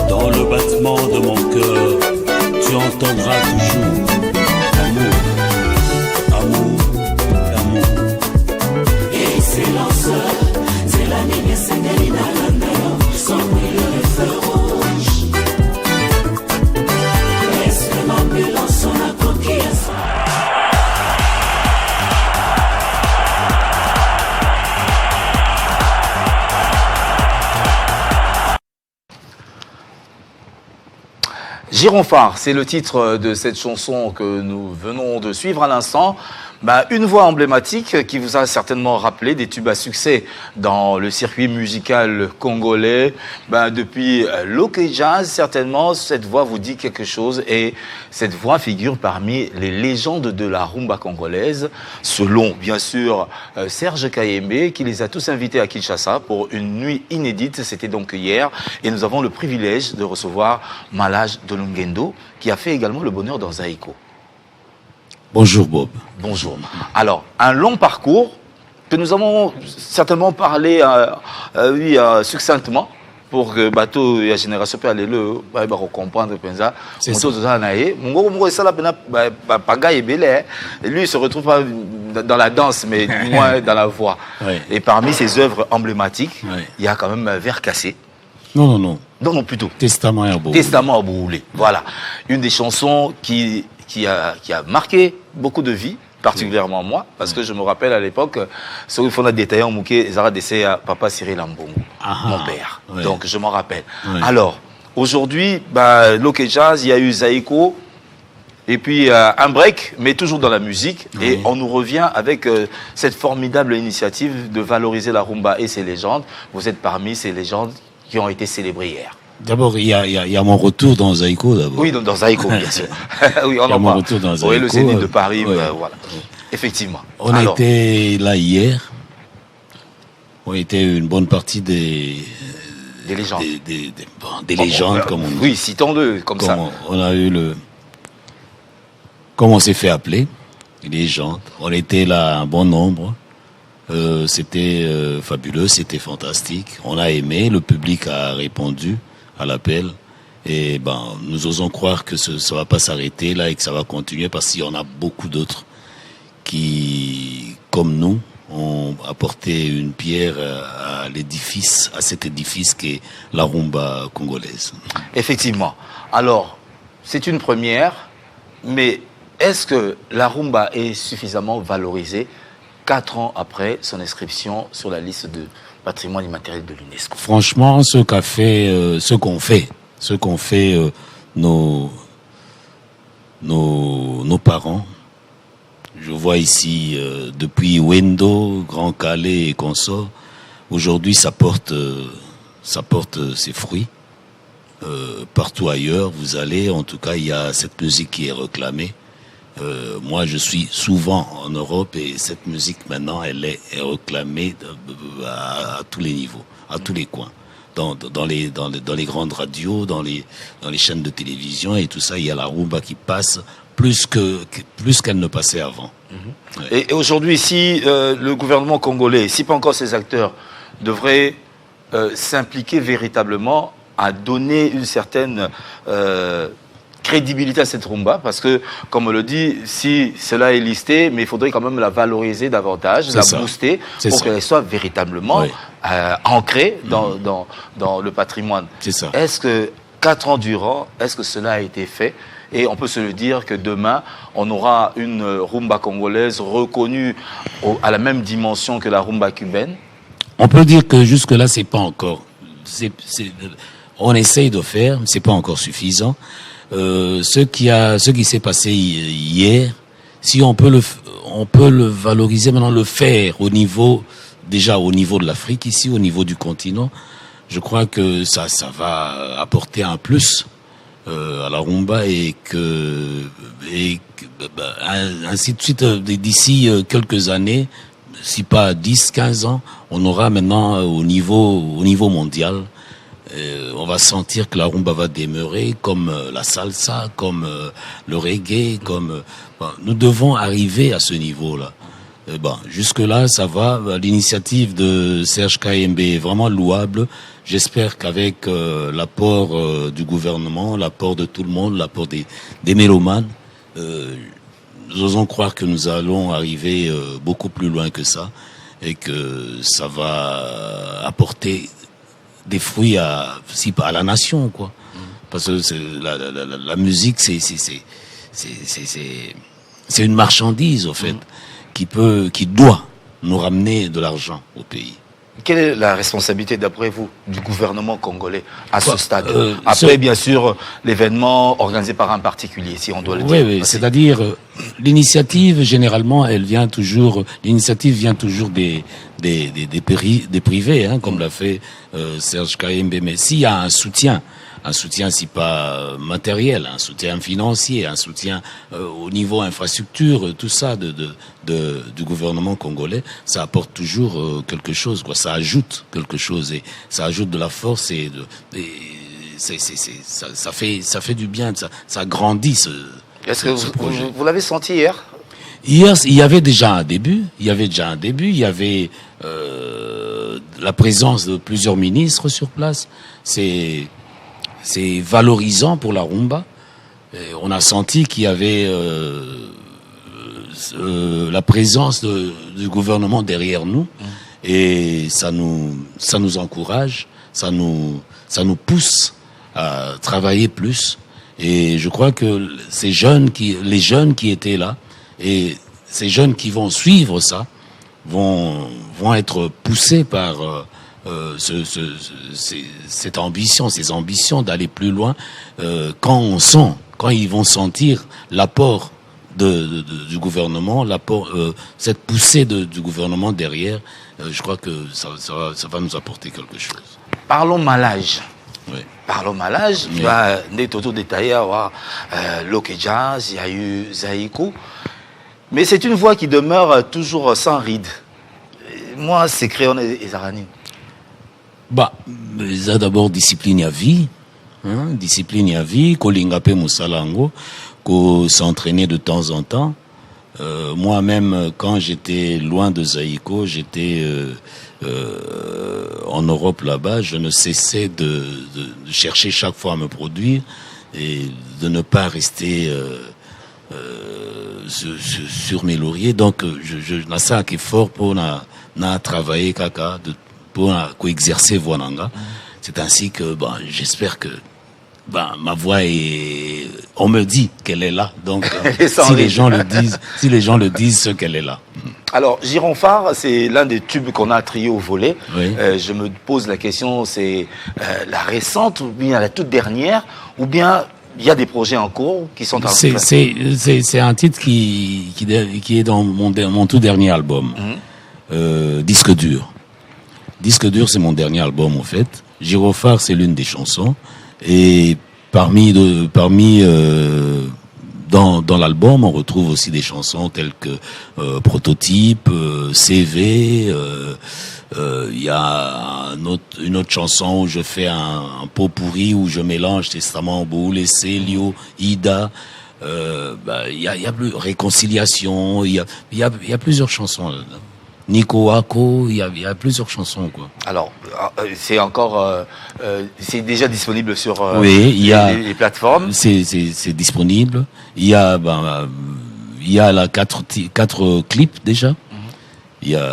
Dans le battement de mon cœur, tu entendras toujours amour, amour, amour. Excellence, c'est la ligne Sengelina Landayo, sans brûler le feu rouge. Laisse l'ambulance, on a coquille à ça. Gironphare, c'est le titre de cette chanson que nous venons de suivre à l'instant. Une voix emblématique qui vous a certainement rappelé des tubes à succès dans le circuit musical congolais. Depuis Loke Jazz, certainement, cette voix vous dit quelque chose et cette voix figure parmi les légendes de la rumba congolaise, selon, bien sûr, Serge Kayembe, qui les a tous invités à Kinshasa pour une nuit inédite. C'était donc hier. Et nous avons le privilège de recevoir Malage de Lungendo, qui a fait également le bonheur dans Zaïko. Bonjour Bob. Bonjour. Alors, un long parcours que nous avons certainement parlé succinctement pour que bateau et la génération peut aller le comprendre penza. C'est ça. Lui il se retrouve pas dans la danse mais moins dans la voix. Ouais. Et parmi ses œuvres emblématiques, Ouais. il y a quand même Verre cassé. Non. Non, plutôt. Testament à Bobo. Testament à Bouhoulé. Voilà. Une des chansons qui a marqué beaucoup de vies, particulièrement moi, parce que je me rappelle à l'époque, ce qu'il faut détailler en mouké, Zara décès à papa Cyril Ambongo, mon père. Ouais. Donc je m'en rappelle. Ouais. Alors, aujourd'hui, Loke Jazz, il y a eu Zaïko, et puis un break, mais toujours dans la musique. Oui. Et on nous revient avec cette formidable initiative de valoriser la rumba et ses légendes. Vous êtes parmi ces légendes qui ont été célébrées hier. D'abord, il y a mon retour dans Zaïko d'abord. Oui, dans Zaïko, bien sûr. Oui, on Il y a en mon parle. retour dans Oui, Zaïko, le Zénith de Paris, ouais. voilà. Effectivement. On Alors, était là hier. On était une bonne partie des légendes. des légendes, comme on dit. Oui, citons-le comme ça. On a eu comme on s'est fait appeler, les légendes. On était là un bon nombre. C'était fabuleux, c'était fantastique. On a aimé, le public a répondu à l'appel. Et nous osons croire que ça va pas s'arrêter là et que ça va continuer parce qu'il y en a beaucoup d'autres qui, comme nous, ont apporté une pierre à l'édifice, à cet édifice qu'est la rumba congolaise. Effectivement. Alors, c'est une première, mais est-ce que la rumba est suffisamment valorisée 4 ans après son inscription sur la liste de patrimoine immatériel de l'UNESCO? Franchement, ce qu'ont fait nos parents. Je vois ici depuis Wendo, Grand Calais et consorts. Aujourd'hui, ça porte ses fruits. Partout ailleurs, vous allez, en tout cas, il y a cette musique qui est réclamée. Moi, je suis souvent en Europe et cette musique maintenant, elle est réclamée à tous les niveaux, à tous les coins. Dans les grandes radios, dans les chaînes de télévision et tout ça, il y a la rumba qui passe plus qu'elle ne passait avant. Et aujourd'hui, si le gouvernement congolais, si pas encore ses acteurs, devraient s'impliquer véritablement à donner une certaine crédibilité à cette rumba, parce que, comme on le dit, si cela est listé, mais il faudrait quand même la valoriser davantage, booster, pour qu'elle soit véritablement ancrée dans le patrimoine. C'est ça. Est-ce que 4 ans durant, est-ce que cela a été fait? Et on peut se le dire que demain, on aura une rumba congolaise reconnue à la même dimension que la rumba cubaine? On peut dire que jusque-là, c'est pas encore. On essaye de faire, mais c'est pas encore suffisant. Ce qui s'est passé hier, si on peut le valoriser maintenant, le faire au niveau de l'Afrique, ici, au niveau du continent, je crois que ça va apporter un plus à la rumba et ainsi de suite, d'ici quelques années, si pas 10, 15 ans, on aura maintenant au niveau mondial, on va sentir que la rumba va demeurer comme la salsa, comme le reggae, nous devons arriver à ce niveau-là. Jusque-là, ça va. L'initiative de Serge Kayembe est vraiment louable. J'espère qu'avec l'apport du gouvernement, l'apport de tout le monde, l'apport des mélomanes, nous osons croire que nous allons arriver beaucoup plus loin que ça et que ça va apporter des fruits à la nation, quoi. Parce que la musique, c'est une marchandise, au fait, qui doit nous ramener de l'argent au pays. Quelle est la responsabilité, d'après vous, du gouvernement congolais à ce stade? Après, bien sûr, l'événement organisé par un particulier, si on doit le dire. Oui, c'est-à-dire, l'initiative, généralement, l'initiative vient toujours des privés, comme l'a fait Serge Kayembe. Mais s'il y a un soutien, si pas matériel, un soutien financier, un soutien au niveau infrastructure, tout ça du gouvernement congolais, ça apporte toujours quelque chose, quoi. Ça ajoute quelque chose et ça ajoute de la force ça fait du bien, ça grandit. Est-ce que vous l'avez senti hier? Hier, il y avait déjà un début. Il y avait la présence de plusieurs ministres sur place. C'est valorisant pour la rumba. Et on a senti qu'il y avait la présence du gouvernement derrière nous, et ça nous encourage, ça nous pousse à travailler plus. Et je crois que les jeunes qui étaient là et ces jeunes qui vont suivre ça vont être poussés par ces ambitions d'aller plus loin, quand ils vont sentir l'apport du gouvernement, cette poussée du gouvernement derrière, je crois que ça va nous apporter quelque chose. Parlons malage. Oui. Parlons malage. Tu vas tout détailler, Loke Jazz, il y a eu Zaïko. Mais c'est une voix qui demeure toujours sans ride. Moi, c'est Créon et Zarani. Ça d'abord discipline à vie, kolingape musalango, ko s'entraîner de temps en temps. Moi-même, quand j'étais loin de Zaïko, j'étais en Europe là-bas, je ne cessais de chercher chaque fois à me produire et de ne pas rester sur mes lauriers. Donc, je n'ai ça qui est fort pour travailler pour exercer Voananga. C'est ainsi que j'espère que ma voix on me dit qu'elle est là. Donc si les gens le disent qu'elle est là. Alors Gironphare, c'est l'un des tubes qu'on a trié au volet. Oui. Je me pose la question, c'est la récente ou bien la toute dernière, ou bien il y a des projets en cours qui sont en train de faire. C'est un titre qui est dans mon tout dernier album. Disque dur. Disque dur, c'est mon dernier album, en fait. Gironphare, c'est l'une des chansons. Et dans l'album, on retrouve aussi des chansons telles que Prototype, CV. Il y a une autre chanson où je fais un pot pourri, où je mélange Testament Boulé, Célio, Ida. il y a plus réconciliation, il y a plusieurs chansons là-dedans. Nico Ako, il y a plusieurs chansons quoi. Alors c'est encore c'est déjà disponible sur oui, les plateformes. C'est disponible. Il y a là 4 clips déjà. Il y a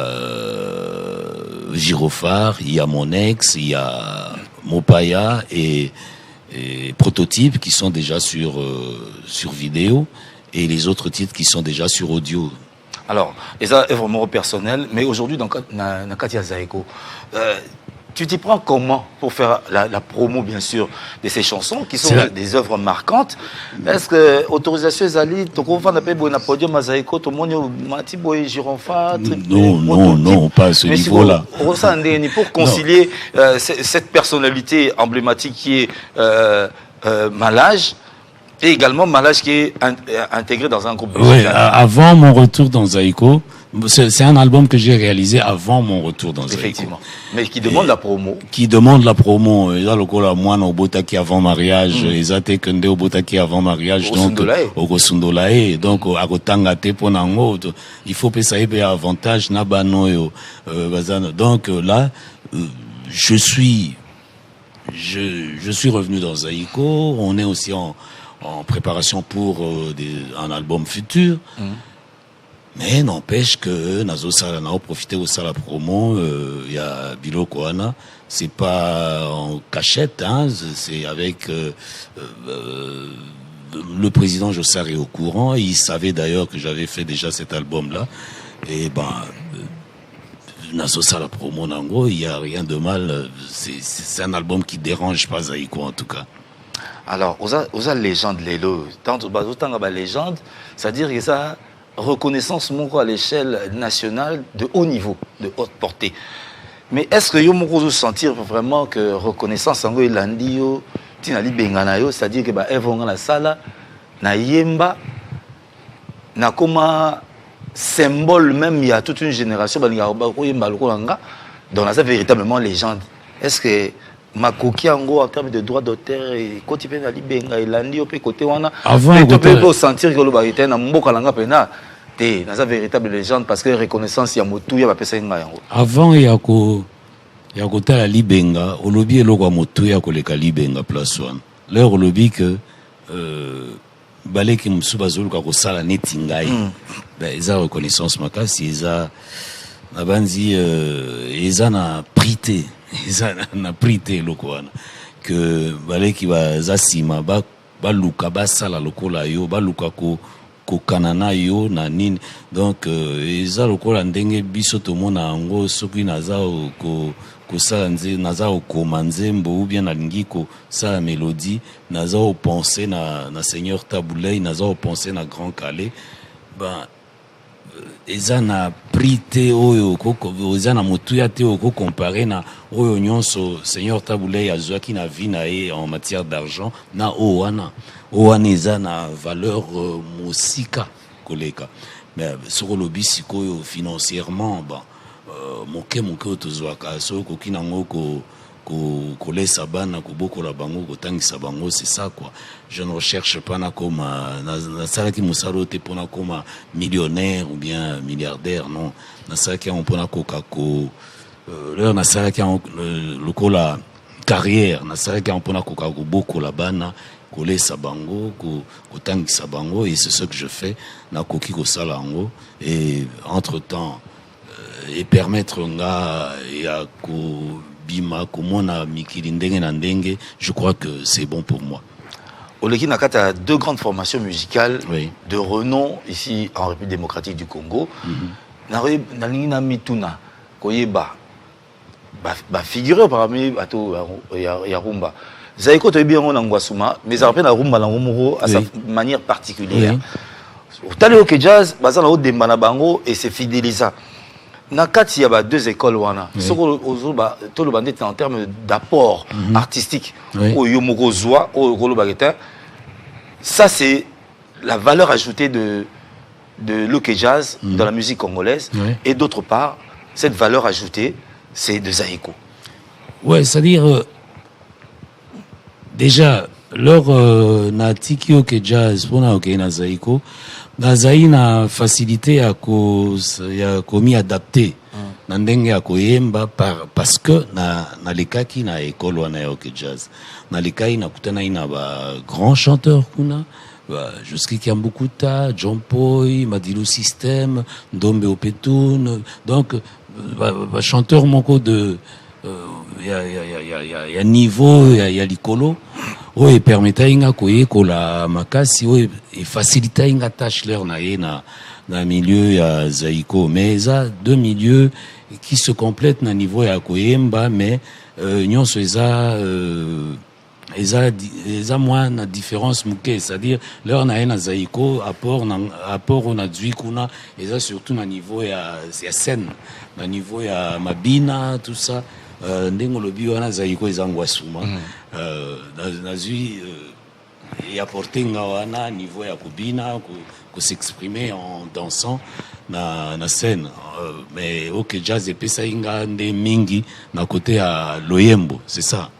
Gyrophare, il y a Mon Ex, il y a Mopaya et Prototype qui sont déjà sur vidéo et les autres titres qui sont déjà sur audio. Alors, et ça est vraiment personnel, mais aujourd'hui dans Katia Zaiko, tu t'y prends comment pour faire la promo, bien sûr, de ces chansons qui sont des œuvres marquantes? Est-ce que autorisation Zali, tu comprends un peu bon podium à Zaiko, tout le monde Mati Boy Gironfa, non, pas à ce niveau-là. Pour concilier cette personnalité emblématique qui est Malage. Et également Malage qui est intégré dans un groupe musical. Oui, avant mon retour dans Zaiko, c'est un album que j'ai réalisé avant mon retour dans Zaiko. Effectivement. Mais qui demande la promo. Qui demande la promo. Et là, le coup, là, moi, au Botaki avant mariage, ils ont été au Botaki avant mariage, donc, au Gosundolae, donc, à Gotangate Ponango, il faut que ça ait un avantage, Nabano, donc, là, je suis revenu dans Zaiko, on est aussi en préparation pour un album futur. Mais n'empêche que Nazo Sala n'a profité de ça la promo, il y a Bilo Koana, c'est pas en cachette, hein, c'est avec le président Jossar est au courant, il savait d'ailleurs que j'avais fait déjà cet album-là, et Nazo Sala promo nango, il y a rien de mal, c'est un album qui dérange pas Zaiko en tout cas. Alors, aux légende Lélo, tant la légende, c'est-à-dire que ça reconnaissance à l'échelle nationale de haut niveau, de haute portée. Mais est-ce que vous sentir vraiment que reconnaissance en Landio, c'est-à-dire que Evon la sala, na yemba, na comme symbole même, il y a toute une génération dont ça véritablement légende. Est-ce que Makoki en termes de droits d'auteur et quand tu peux aller benga et landi au côté wana avant tu peux sentir que le barité na mboka langa pena té na sa véritable légende parce que reconnaissance ya motu ya bapesa nga yango avant ya ko tala libenga au lobby eloko motu ya ko leka libenga place wana leur lobby que baleki msuba zulu ka ko sala neti ngai eza reconnaissance makasi eza na banzi eza na prité na prité lokoana que baleki baza sima ba luka basala lokola yo ba luka ko kanana yo na nini donc eza lokola ndenge biso to mona ngo soki naza ko sala nze naza okoma nzembo ou bien nalingi ko sala mélodie naza o penser na Seigneur Taboulay naza o penser na Grand Calais eza na prité oyo eza na motuya te oko comparé na oyo nyonso Seigneur Taboulay azwaki na vie na ye en matière d'argent na owana eza na valeur mosika koleka mais soko lobi sikoyo financièrement moke otozwaka so koki nango kolesa bana kobokola bango kotangisa bango c'est ça quoi. Je ne recherche pas na koma na salaki musalo te pona koma millionnaire ou bien milliardaire non na salaki on pona kokako leur na salaki lokola carrière na salaki on pona kokako bokola bana kolesa bango kotangisa bango et c'est ce que je fais na koki ko salango et entre-temps et permettre nga ya ko bima komona mikili ndenge na ndenge, je crois que c'est bon pour moi. Oleki Nakata a deux grandes formations musicales de renom ici en République démocratique du Congo. Nalina Mituna Koyeba figuré parmi bato ya rumba. Zaiko to bien en Ngwasuma, mais ça rappelle la rumba la rumoro à sa manière particulière. Tali au jazz, bazan la haute de Manabango et c'est fidélisant. Nakati, il y a deux écoles. Tout le bandit en termes d'apport artistique. Ça, c'est la valeur ajoutée de Loke Jazz dans la musique congolaise. Et d'autre part, cette valeur ajoutée, c'est de Zaiko. Ouais, c'est-à-dire, déjà, leur na tiki ok jazz pona ok na zaiko na zaina facilité ya komi adapté na ndenge ya koyemba parce que na lekaki na école wana ya ok jazz na lekai na kutana ina ba grand chanteur kuna Jusqu'à Kiambukuta, John Poy, Madilu System, Ndombe Opetoun, donc chanteur moko de ya niveau ya likolo oyo permeta inga koyekola makasi oyo facilita inga tâche leur na milieu ya zaiko, mais eza deux milieux qui se complètent na niveau ya koyemba, mais nyonso eza moins na différence muke, c'est-à-dire leur na zaiko apport on a dui kuna eza surtout na niveau ya scène, na niveau ya mabina tout ça ndengo lobi wana zaiko eza ngwasuma na zui et apporter nga wana niveau ya kubina ko s'exprimer en dansant na scène, mais ok jazz epesa inga nde mingi na côté ya loyembo, c'est ça.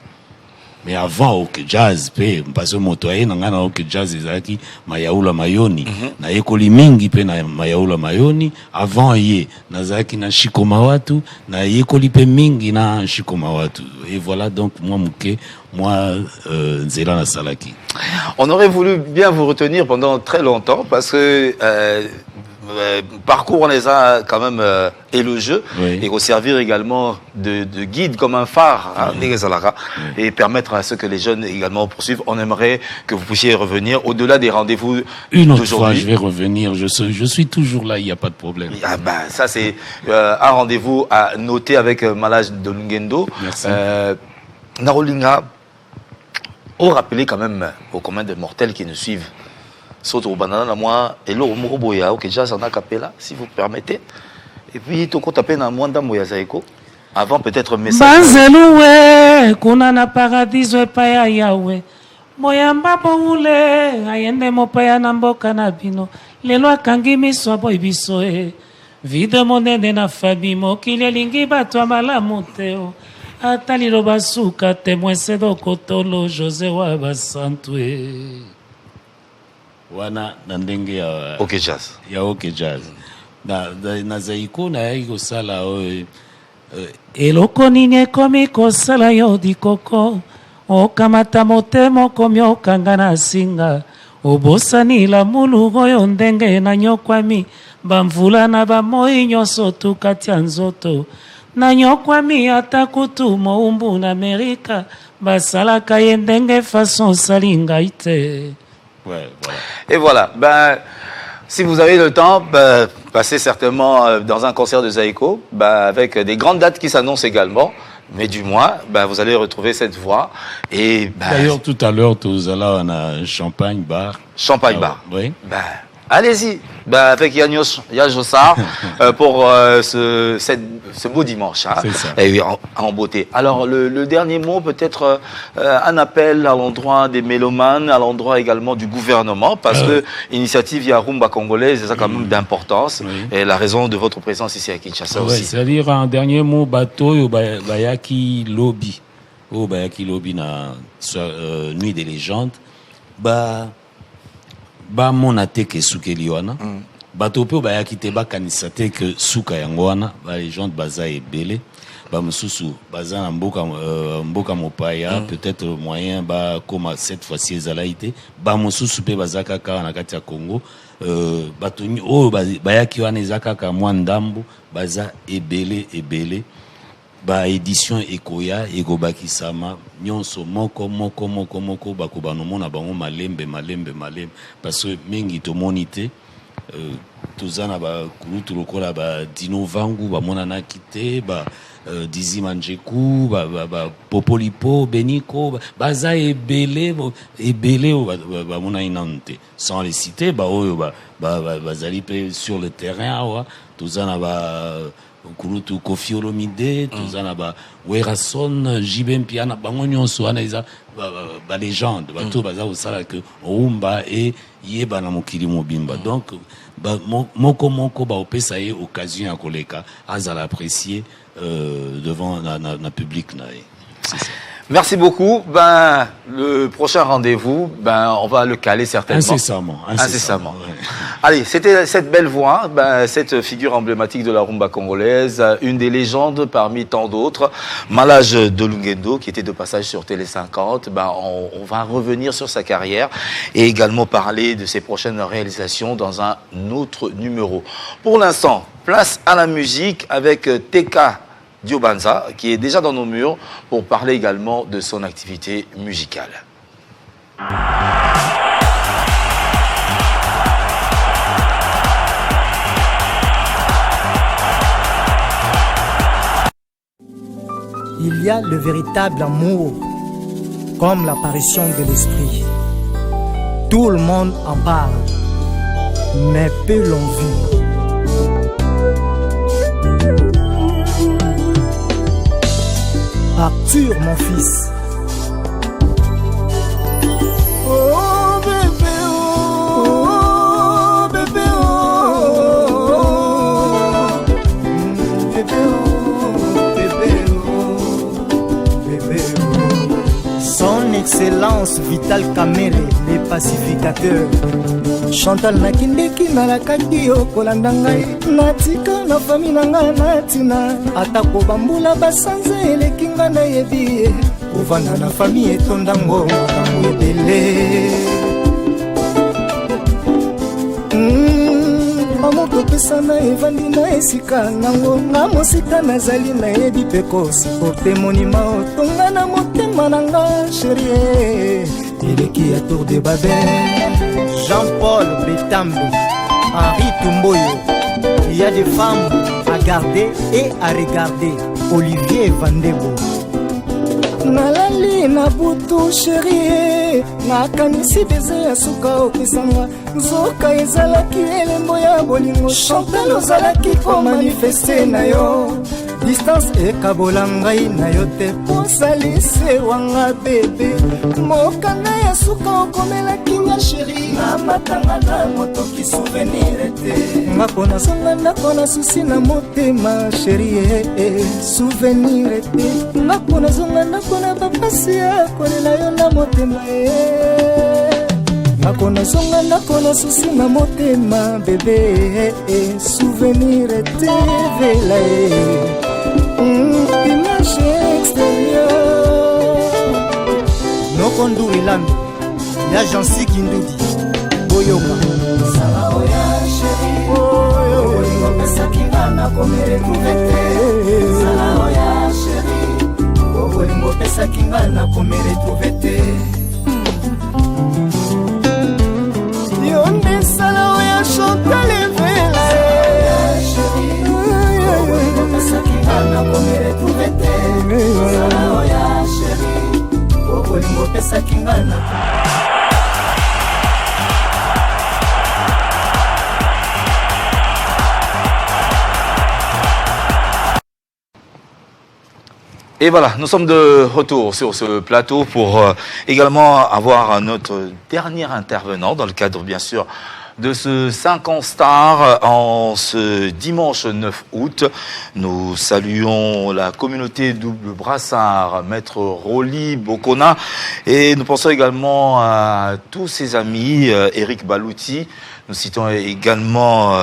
Mais avant ok jazz pe parce que motoye nanga na ok jazz ezaki mayaula mayoni na ekoli mingi pe na mayaula mayoni avant ye nazaki na shikoma watu na ekoli pe mingi na shikoma watu, et voilà donc moi nzela na salaki. On aurait voulu bien vous retenir pendant très longtemps parce que parcours on les a quand même élogieux, oui. Et au servir également de guide comme un phare à Négazalara, oui. Et permettre à ceux que les jeunes également poursuivent. On aimerait que vous puissiez revenir au-delà des rendez-vous une autre fois. Je vais revenir, je suis toujours là, il n'y a pas de problème. Ah ben, ça c'est un rendez-vous à noter avec Malage de Lungendo. Merci. Narolinga, on rappelait quand même aux communs des mortels qui nous suivent. Soto banana moi et l'eau moroboya ok jazz en a capella si vous permettez, et puis tout compte appelle na mwanda moya zaiko avant peut-être message banzeluwe kuna na paradiso paya yawe moyamba boule ayende mopaya na mboka na bino lelo akangi miso boy biso vide monene na fabi mokili elingi bato malamu teo atali lo basuka témoin sedo kotolo José wa basantwe wana na ndenge ya ok jazz ya ok jazz na zaiko na yaiko sala oyo eloko nini ekomi kosala yo dikoko okamata motema okomi okanga na singa obosani lamulu oyo ndenge na nyokwami bamvula na bamoi nyonso tukati ya nzoto na nyokwami ata kutu moumbu na Amerika basalaka ye ndenge façon osali ngai te. Ouais, voilà. Et voilà, si vous avez le temps, passez certainement dans un concert de Zaiko, avec des grandes dates qui s'annoncent également, mais du moins, vous allez retrouver cette voix. Et d'ailleurs, tout à l'heure, on a Champagne Bar. Champagne Bar. Oui. Allez-y, avec Yajossar pour ce beau dimanche, hein, et en beauté. Alors le dernier mot, peut-être un appel à l'endroit des mélomanes, à l'endroit également du gouvernement, parce que l'initiative Yarumba congolaise, c'est quand même d'importance, et la raison de votre présence ici à Kinshasa aussi. C'est-à-dire un dernier mot, bateau, Bayaki Lobby, Bayaki Lobby na Nuit des légendes, mona te ke sukeli wana bato pe ba yakite ba kanisa te ke suka yango wana ba légende baza ebele ba mususu baza na mboka mopaya peut-être moyen ba comme cette fois-ci ezalaite ba mususu pe baza kaka na kati ya Congo bato o ba yaki wana ezaka ka mwa ndambo baza ebele ba édition ekoya ekobakisama nyonso moko bakoba no mona bango malembe parce que mingi to monite tozana ba kulutu lokola ba Dino Vangu ba mona na kite ba Dizi Manjeku ba Popolipo Beniko baza ebele ba mona inante sans les citer oyo bazali pe sur le terrain wa tozana ba Kurutu Kofi Olomide, tozana ba Werason, Jibem Piana, bango nyonso wana eza ba légende, bato baza osala que Rumba et yeba na mokili mobimba. Donc moko ba opesa ye occasion ya koleka azala apprécier devant na public na. C'est ça. Merci beaucoup. Ben, le prochain rendez-vous, ben, on va le caler certainement. Incessamment. Ouais. Allez, c'était cette belle voix, ben, cette figure emblématique de la rumba congolaise, une des légendes parmi tant d'autres, Malage de Lungendo, qui était de passage sur Télé 50. Ben, on va revenir sur sa carrière et également parler de ses prochaines réalisations dans un autre numéro. Pour l'instant, place à la musique avec TK Diobanza, qui est déjà dans nos murs pour parler également de son activité musicale. Il y a le véritable amour, comme l'apparition de l'esprit. Tout le monde en parle, mais peu l'ont vu. Arthur, mon fils. Oh bébé, oh bébé, oh bébé, bébé, Son Excellence Vital Kamere, les pacificateurs. Chantal nakindeki nalakaki yo kolanda ngai natika na fami na ngai natina atako bambula basanze eleki ngai nayebi kovanda na fami etondango makambo ebele amour topesa na evandi na esika nango nga mosika nazali nayebi mpe kosiporte monima otonga na motema na nga sherie eleki ya tour de Babel. Jean-Paul Betambe, Henri Tumboyo. Il y a des femmes à garder et à regarder. Olivier Vandebo. Nalali na butu chérie nakanisi beze ya suka opesanga nzoka ezalaki elembo ya bolingo Chantal ozalaki ko manifeste na yo distance ekabola ngai na yo te osalise wanga bebe mokanda ya suka okomelaki nga chérie namatanga na motoki souvenir te ngako nazonga ndako na susi na motema chérie souvenir te ngako nazonga ndako na bapasi ya kolela yo na motema ngako nazonga ndako na susi na motema bebe souvenir te vela image extérieure Nokondu Ilambi ya Jansi Kindudi Boyoka Sala oya chéri Olingo pesa kingana komere tuvete Sala oya chéri Olingo pesa kingana komere tuvete Yonde sala oya Chantal vela chéri Olingo pesa kingana komere tuvete Sala oya chéri Olingo pesa kingana Et voilà, nous sommes de retour sur ce plateau pour également avoir notre dernier intervenant dans le cadre, bien sûr, de ce 5 ans star en ce dimanche 9 août. Nous saluons la communauté Double Brassard, Maître Rolly Bokona, et nous pensons également à tous ses amis, Eric Balouti. Nous citons également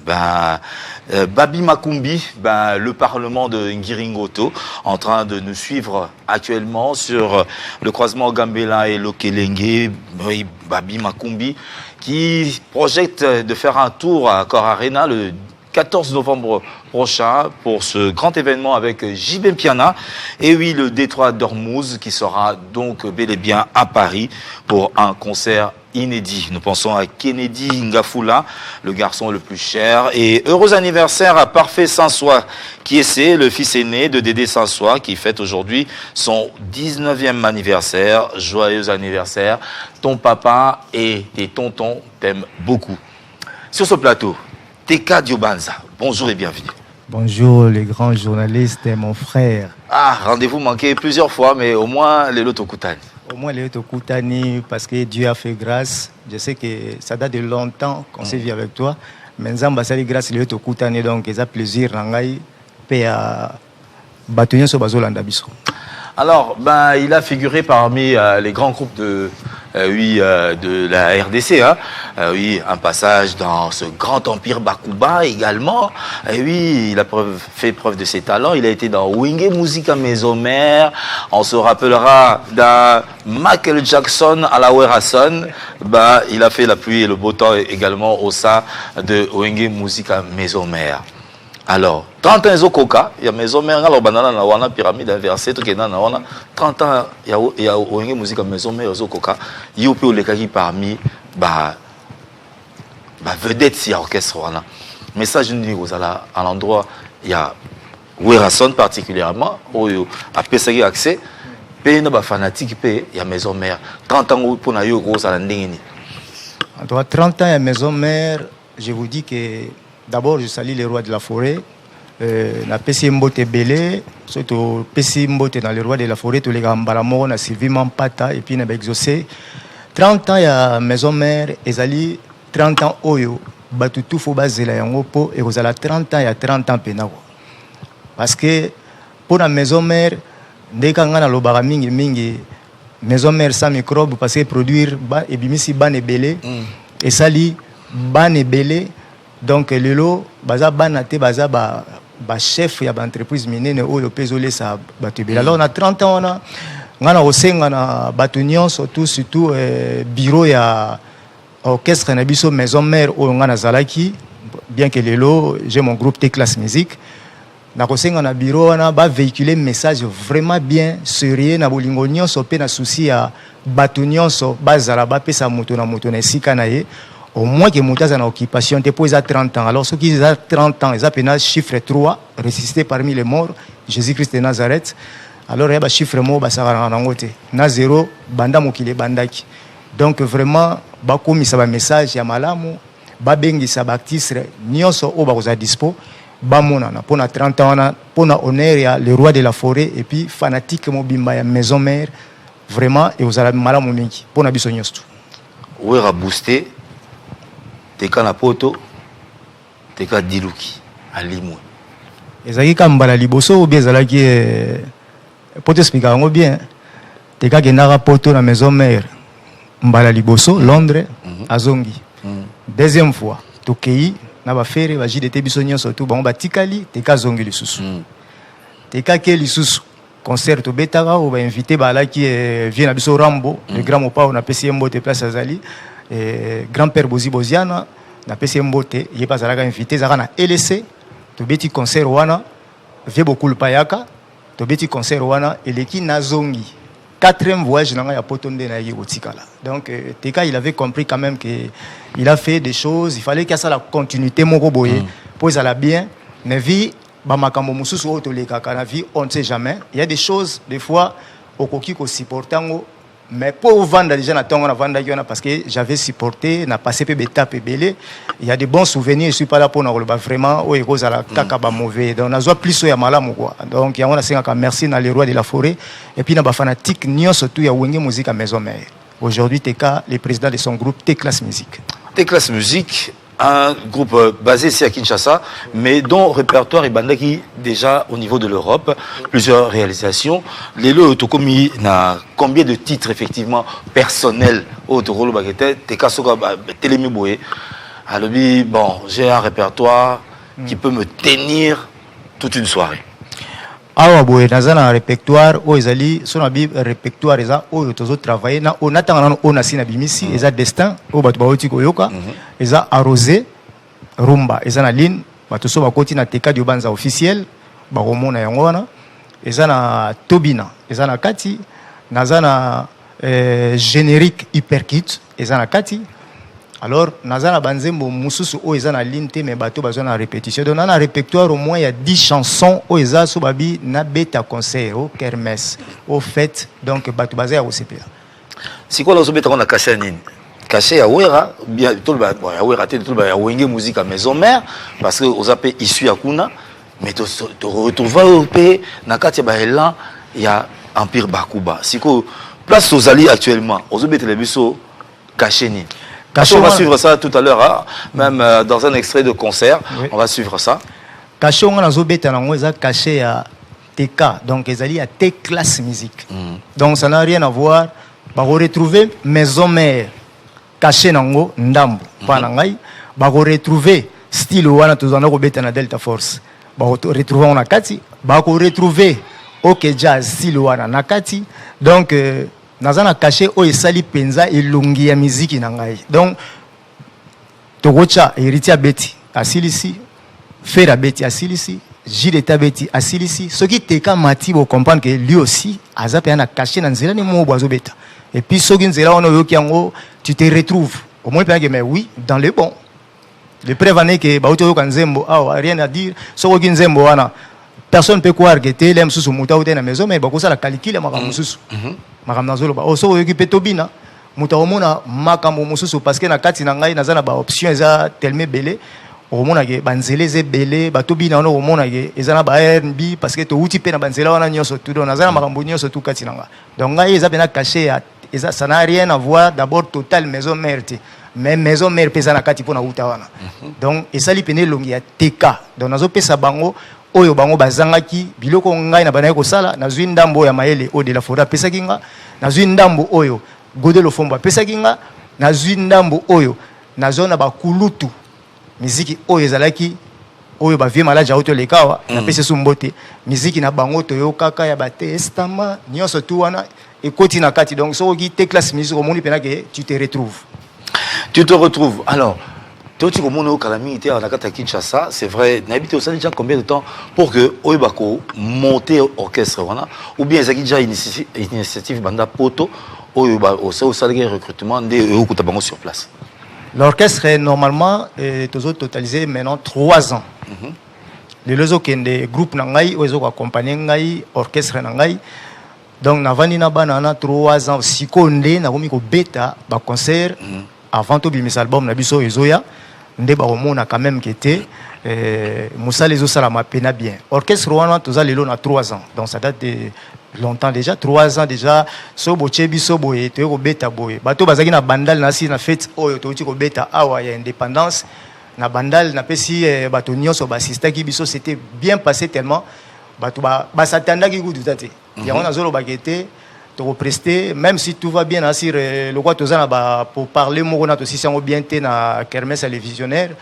Babi Makumbi, le Parlement de Ngiringoto, en train de nous suivre actuellement sur le croisement Gambela et Lokelenge. Oui, Babi Makumbi, qui projette de faire un tour à Accor Arena le 14 novembre prochain pour ce grand événement avec JB Piana. Et oui, le Détroit d'Ormuz qui sera donc bel et bien à Paris pour un concert inédit. Nous pensons à Kennedy Ngafula, le garçon le plus cher. Et heureux anniversaire à Parfait Sansois, qui est le fils aîné de Dédé Sansois, qui fête aujourd'hui son 19e anniversaire. Joyeux anniversaire. Ton papa et tes tontons t'aiment beaucoup. Sur ce plateau, TK Diobanza, bonjour et bienvenue. Bonjour les grands journalistes et mon frère. Ah, rendez-vous manqué plusieurs fois, mais au moins les Lotokutani. Au moins les Lotokutani, parce que Dieu a fait grâce. Je sais que ça date de longtemps qu'on s'est vu avec toi. Mais Nzamba sali grâce les Lotokutani, donc ils ont plaisir. Nangai, pe à Batunyo Sobazolanda Biso. Alors, ben, il a figuré parmi les grands groupes de la RDC. Hein. Oui, un passage dans ce grand empire Bakuba également. Et oui, il a fait preuve de ses talents. Il a été dans Wenge Musica Maison-Mère. On se rappellera d'un Michael Jackson à la Werason. Ben, il a fait la pluie et le beau temps également au sein de Wenge Musica Maison-Mère. Alors, 30 ans Coca, il y a Maison-Mère, alors banana na wana pyramide inversée, tout qui est dans wana 30 ans il y a Wenge Musica Maison-Mère Coca, il y a le cas qui parmi vedette si orchestre wana. Mais ça je dis aux à l'endroit il y a Werason particulièrement où a pesagi accès, pays na fanatique pays il y a Maison-Mère 30 ans pour na yo gros à la ndingini. En tout cas 30 ans il y a Maison-Mère, je vous dis que d'abord, je salue les rois de la forêt. Na pesi mbote belé, surtout pesi mbote dans les rois de la forêt, tous les gambalamoro na Sylvie Mampata et puis na exaucé. 30 ans il y a Maison-Mère, ezali 30 ans oyo, batutu fo bazela yango po et ozala 30 ans il y a 30 ans penako. Parce que pour la Maison-Mère, ndeka ngana lobara mingi Maison-Mère sans microbe parce que produire et bimisi ban et belé et sali ban et belé. Donc lelo baza banate baza ba chef ya entreprise minene oyo pezole sa batubela. Alors on a 30 ans on a ngana osenga na batunion surtout bureau ya orchestre na biso Maison-Mère oyo ngana zalaki bien que lelo j'ai mon groupe T-Class Musique na kosenga na bureau wana ba véhiculer message vraiment bien sérieux na bolingo nyonso pe na souci ya batunion so bazala ba pesa moto na esika na ye. Au moins que Moutaz a une occupation, depuis 30 ans. Alors, ceux qui ont 30 ans, ils ont un chiffre 3, ressuscité parmi les morts, Jésus-Christ de Nazareth. Alors, il y a un chiffre mot, ça va en côté. Na 0, banda mokile bandaki. Donc, vraiment, bakomi ça va message, ya malamu, babengi sa baptiste, nyonso o bakoza dispo, bamona, pour 30 ans, pour honneur, le roi de la forêt, et puis fanatique mobimba, ya Maison-Mère, vraiment, et vous avez malamu mingi, pour nabiso nyonso. Où est boosté? Teka na poto, teka diluki, alimwe. Ezaki kambala liboso ou bien ezalaki poto expliquer yango bien. Teka gendaka poto na Maison-Mère, mbala liboso Londres, azongi. Deuxième fois, tokei na ba fere ba JDT biso nyonso tout bango batikali, teka zongi lisusu. Teka ke lisusu concert betaka ou ba invité ba la qui vient na biso Rambo, le grand mopa on a pesi mbote place azali. Grand-père Bozi Boziana na pesi mbote ye pas alaka invité zaka na LC to beti concert wana vie beaucoup le payaka to beti concert wana eleki nazongi 4e voyage nanga ya potonde na ye otikala. Donc Teka il avait compris quand même que il a fait des choses, il fallait qu'il y ait ça la continuité moko boye pour ça la bien na vie ba makambo mususu o to le kaka na vie on ne sait jamais. Il y a des choses des fois okoki ko supportango. Mais pour vendre déjà na tongo na vendre parce que j'avais supporté na passé pe étape belé il y a des bons souvenirs je suis pas là pour na vraiment o eko za kaka ba mauvais donc na zo plus ya malamu quoi donc ya on a senga merci na les rois de la forêt et puis na ba fanatique nyo surtout ya Wenge Musica Maison-Mère. Aujourd'hui Teka le président de son groupe T-Class Musique. T-Class Musique, un groupe basé ici à Kinshasa, mais dont le répertoire est bandaki déjà au niveau de l'Europe, plusieurs réalisations. Les lots autocomis n'a combien de titres effectivement personnels au Toro Bagete, Tekasoka Télémi Boé. Alors bon, j'ai un répertoire qui peut me tenir toute une soirée. Awa boye nazana répertoire o ezali sona bi répertoire eza o tozo travailler na on attend on asina bimisi eza destin o batu baoti koyoka eza arrosé rumba eza na ligne batu so bakoti na teka dio banza officiel ba romona yango wana eza na tobina eza na kati nazana générique hyperkit eza na kati. Alors, nazana banzembo mususu o eza na ligne te mais bato bazona na répétition. Donc, dans le répertoire au moins il y a 10 chansons o eza so babi na beta concert au kermesse au fête donc bato bazaya au CPA. Si quoi la sobeta on a caché nini? Caché ya Wera bien tout ba ya Wera te tout ba ya Wenge Musica Maison-Mère parce que aux appels issus à Kuna mais tu retrouves au pays na kati ba elan il y a Empire Bakuba. Si quoi place aux alliés actuellement aux sobeta les biso caché nini? On va suivre ça tout à l'heure, hein? Même dans un extrait de concert, oui. On va suivre ça. Caché on a zobeta na ngoza caché ya TK, donc ils à T-class musique. Donc ça n'a rien à voir. Bah retrouver maison mère caché nango ndambo pas nangai. Bah retrouver style wana tozana ko beta na Delta Force. Bah retrouver on akati. Bah retrouver OK jazz style wana nakati. Donc nazana caché o esali penza elongi ya musique nangai. Donc tokocha héritier beti asilisi faire beti asilisi Gilles Tabeti asilisi ce qui te ka mati bo comprendre que lui aussi azape na caché na nzela ni mo boazo beta et puis ce qui nzela ono yoki yango tu te retrouves au moins que mais oui dans le bon le prévané que ba uto yoka nzembo rien à dire ce qui nzembo wana personne peut croire que te lem susu muta uta na maison mais ba ko sala calcul makambo susu makambo nazolo ba so yoki petobina muta omona makambo mususu parce que na kati na ngai nazana ba option eza tellement belé omona ke banzele ze belé batobi na ono omona ke ezana ba RNB parce que to uti pe na banzela wana nyoso tout donc nazana makambo nyoso tout kati na nga donc ngai eza bena caché eza ça n'a rien à voir d'abord total maison mère mais maison mère pesa na kati pona uta wana donc esali pene longi ya TK donc nazo pesa bango oyo bango bazangaki biloko ngai na bana ko sala na zwi ndambo ya maele o de la fora pesa kinga na zwi ndambo oyo Godelo Fomba pesa kinga na zwi ndambo oyo na zona ba kulutu miziki oyo ezalaki oyo ba vie malaja auto lekawa na pesa sumbote miziki na bango toyo kaka ya ba testament nyoso tu wana ekoti na kati donc so ki te classe musique au monde pena que tu te retrouves alors tu comme on calamité à la carte Kinshasa c'est vrai n'habite aussi déjà combien de temps pour que Oyebako monter orchestre voilà ou bien ça qui déjà initiative banda poto Oyeba au salaire recrutement de Okutabango sur place. L'orchestre est normalement totalisé maintenant 3 ans. Les lozo kende groupe nangai ozo accompagner ngai orchestre nangai donc navani na banana 3 ans sikonde na komi ko beta ba concert avant to bimisa album na biso ezoya nde ba omona quand même que était Moussa les osala mapena bien orchestre wana toza lelo na 3 ans donc ça date de longtemps déjà 3 ans déjà so bochebi so boye to ko beta boye bato bazaki na bandal na si na fête oyo to ko beta awa ya indépendance na bandal na pesi bato nyonso basista ki biso c'était bien passé tellement bato ba s'attendait ki ku dutate ya on azolo bakete to prester même si tout va bien na sur le quoi tozana ba pour parler mo na to si sango bien te na kermesse les visionnaires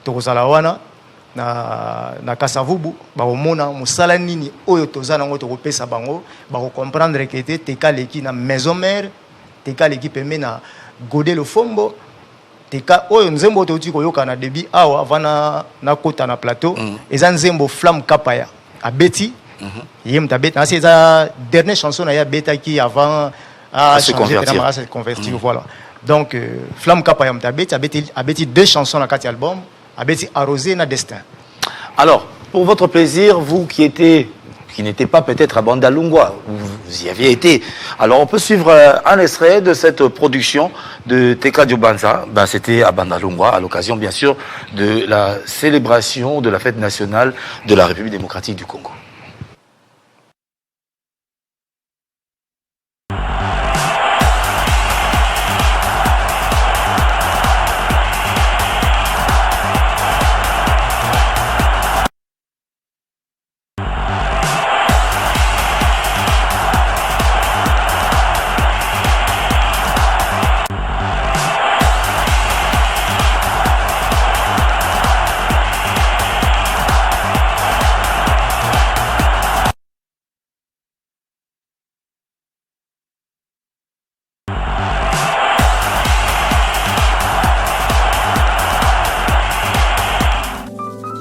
to sala wana na kasavubu ba omona musala nini oyo tozana ngo to kopesa bango ba ko comprendre que te kaleki na maison mère te kaleki pembe na Godelo Fombo te ka oyo nzembo to uti koyoka na début awa avant na kota na plateau eza nzembo flamme kapaya abeti yem tabet na c'est la dernière chanson na ya beta qui avant à se convertir voilà donc flamme kapaya tabet abeti 2 chansons na 4 albums abeti arrosé na destin. Alors pour votre plaisir vous qui n'était pas peut-être à Bandalungwa, vous y aviez été. Alors on peut suivre un extrait de cette production de Teka Diobanza. Ben, c'était à Bandalungwa, à l'occasion bien sûr de la célébration de la fête nationale de la République démocratique du Congo.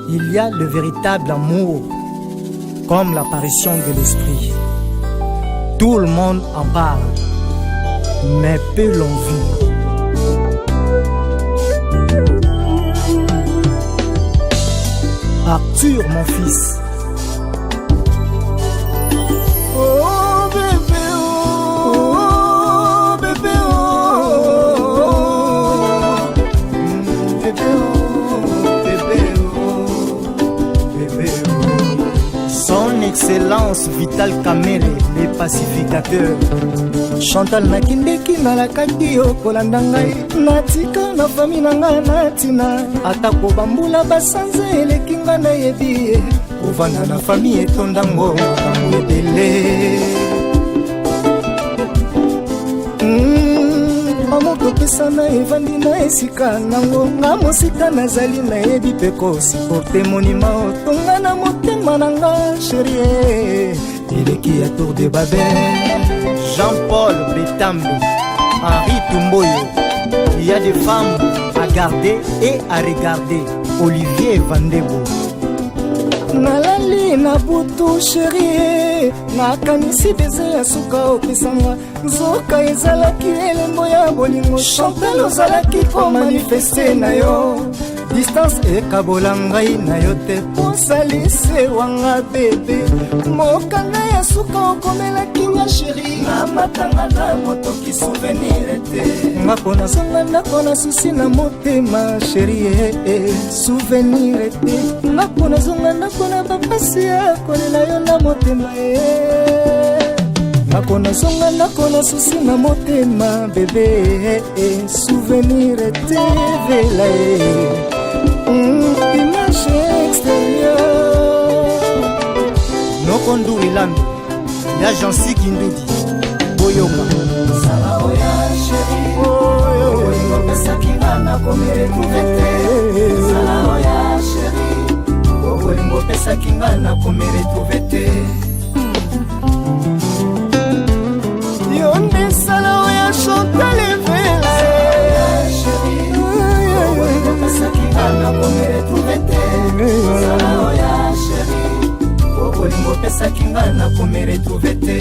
Il y a le véritable amour, comme l'apparition de l'esprit. Tout le monde en parle, mais peu l'ont vu. Arthur, mon fils. Oh bébé, oh bébé, oh bébé, Son Excellence Vital Kamere, les pacificateurs. Chantal nakindeki nalakaki yo kolanda ngai natika na fami na ngai natina atako bambula basanze eleki ngai nayebi kovanda na famille etondango makambo ebele. Moto pesa na evandi na esika nango nga mosika nazali nayebi mpe kosiporte monima otonga na motema na nga chérie eleki ya tour de Babel. Jean-Paul Betambi, Henri Tumboyo, il y a des femmes à garder et à regarder. Olivier Vandebo. Nalali na butu chérie nakanisi beze ya suka opesanga nzoka ezalaki elembo ya bolingo Chantal ozalaki ko manifeste na yo distance ekabola ngai na yo te posalise wanga bebe mokanga ya suka okomelaki nga chérie namatanga na motoki souvenir te ngako nazonga ndako na susi na motema chérie souvenir te ngako nazonga ndako na bapasi ya kolela yo na motema ngako nazonga ndako na susi na motema bebe souvenir te vela image extérieure nokondu ilambi ya Jansi Kindudi boyoka sala oya chérie oyo pesaki ngana komere tuvete sala oya chérie oyo pesaki ngana komere tuvete yonde sala oya Chantal vela chérie oyo pesaki ngana komere tuvete sala oya chérie oyo pesaki ngana komere tuvete.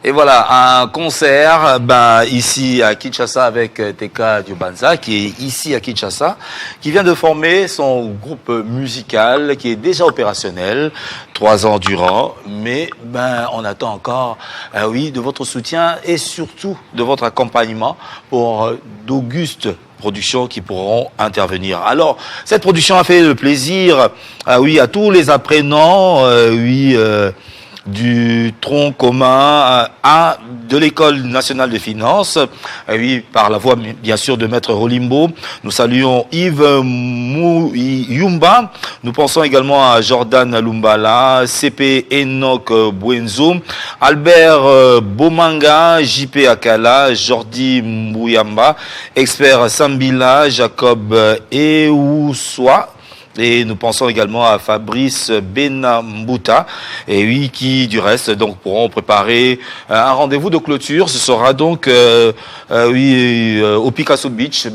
Et voilà, un concert ici à Kinshasa avec Teka Diobanza, qui est ici à Kinshasa, qui vient de former son groupe musical, qui est déjà opérationnel, 3 ans durant, mais on attend encore de votre soutien et surtout de votre accompagnement pour d'Auguste productions qui pourront intervenir. Alors, cette production a fait le plaisir à tous les apprenants, du tronc commun de l'École nationale de finances, par la voix bien sûr de Maître Rolimbo. Nous saluons Yves Mouyumba. Nous pensons également à Jordan Lumbala, CP Enoch Buenzo, Albert Bomanga, JP Akala, Jordi Mouyamba, expert Sambila, Jacob Eoussoa, Et nous pensons également à Fabrice Benambuta, et oui, qui du reste donc pourront préparer un rendez-vous de clôture. Ce sera donc au Picasso Beach,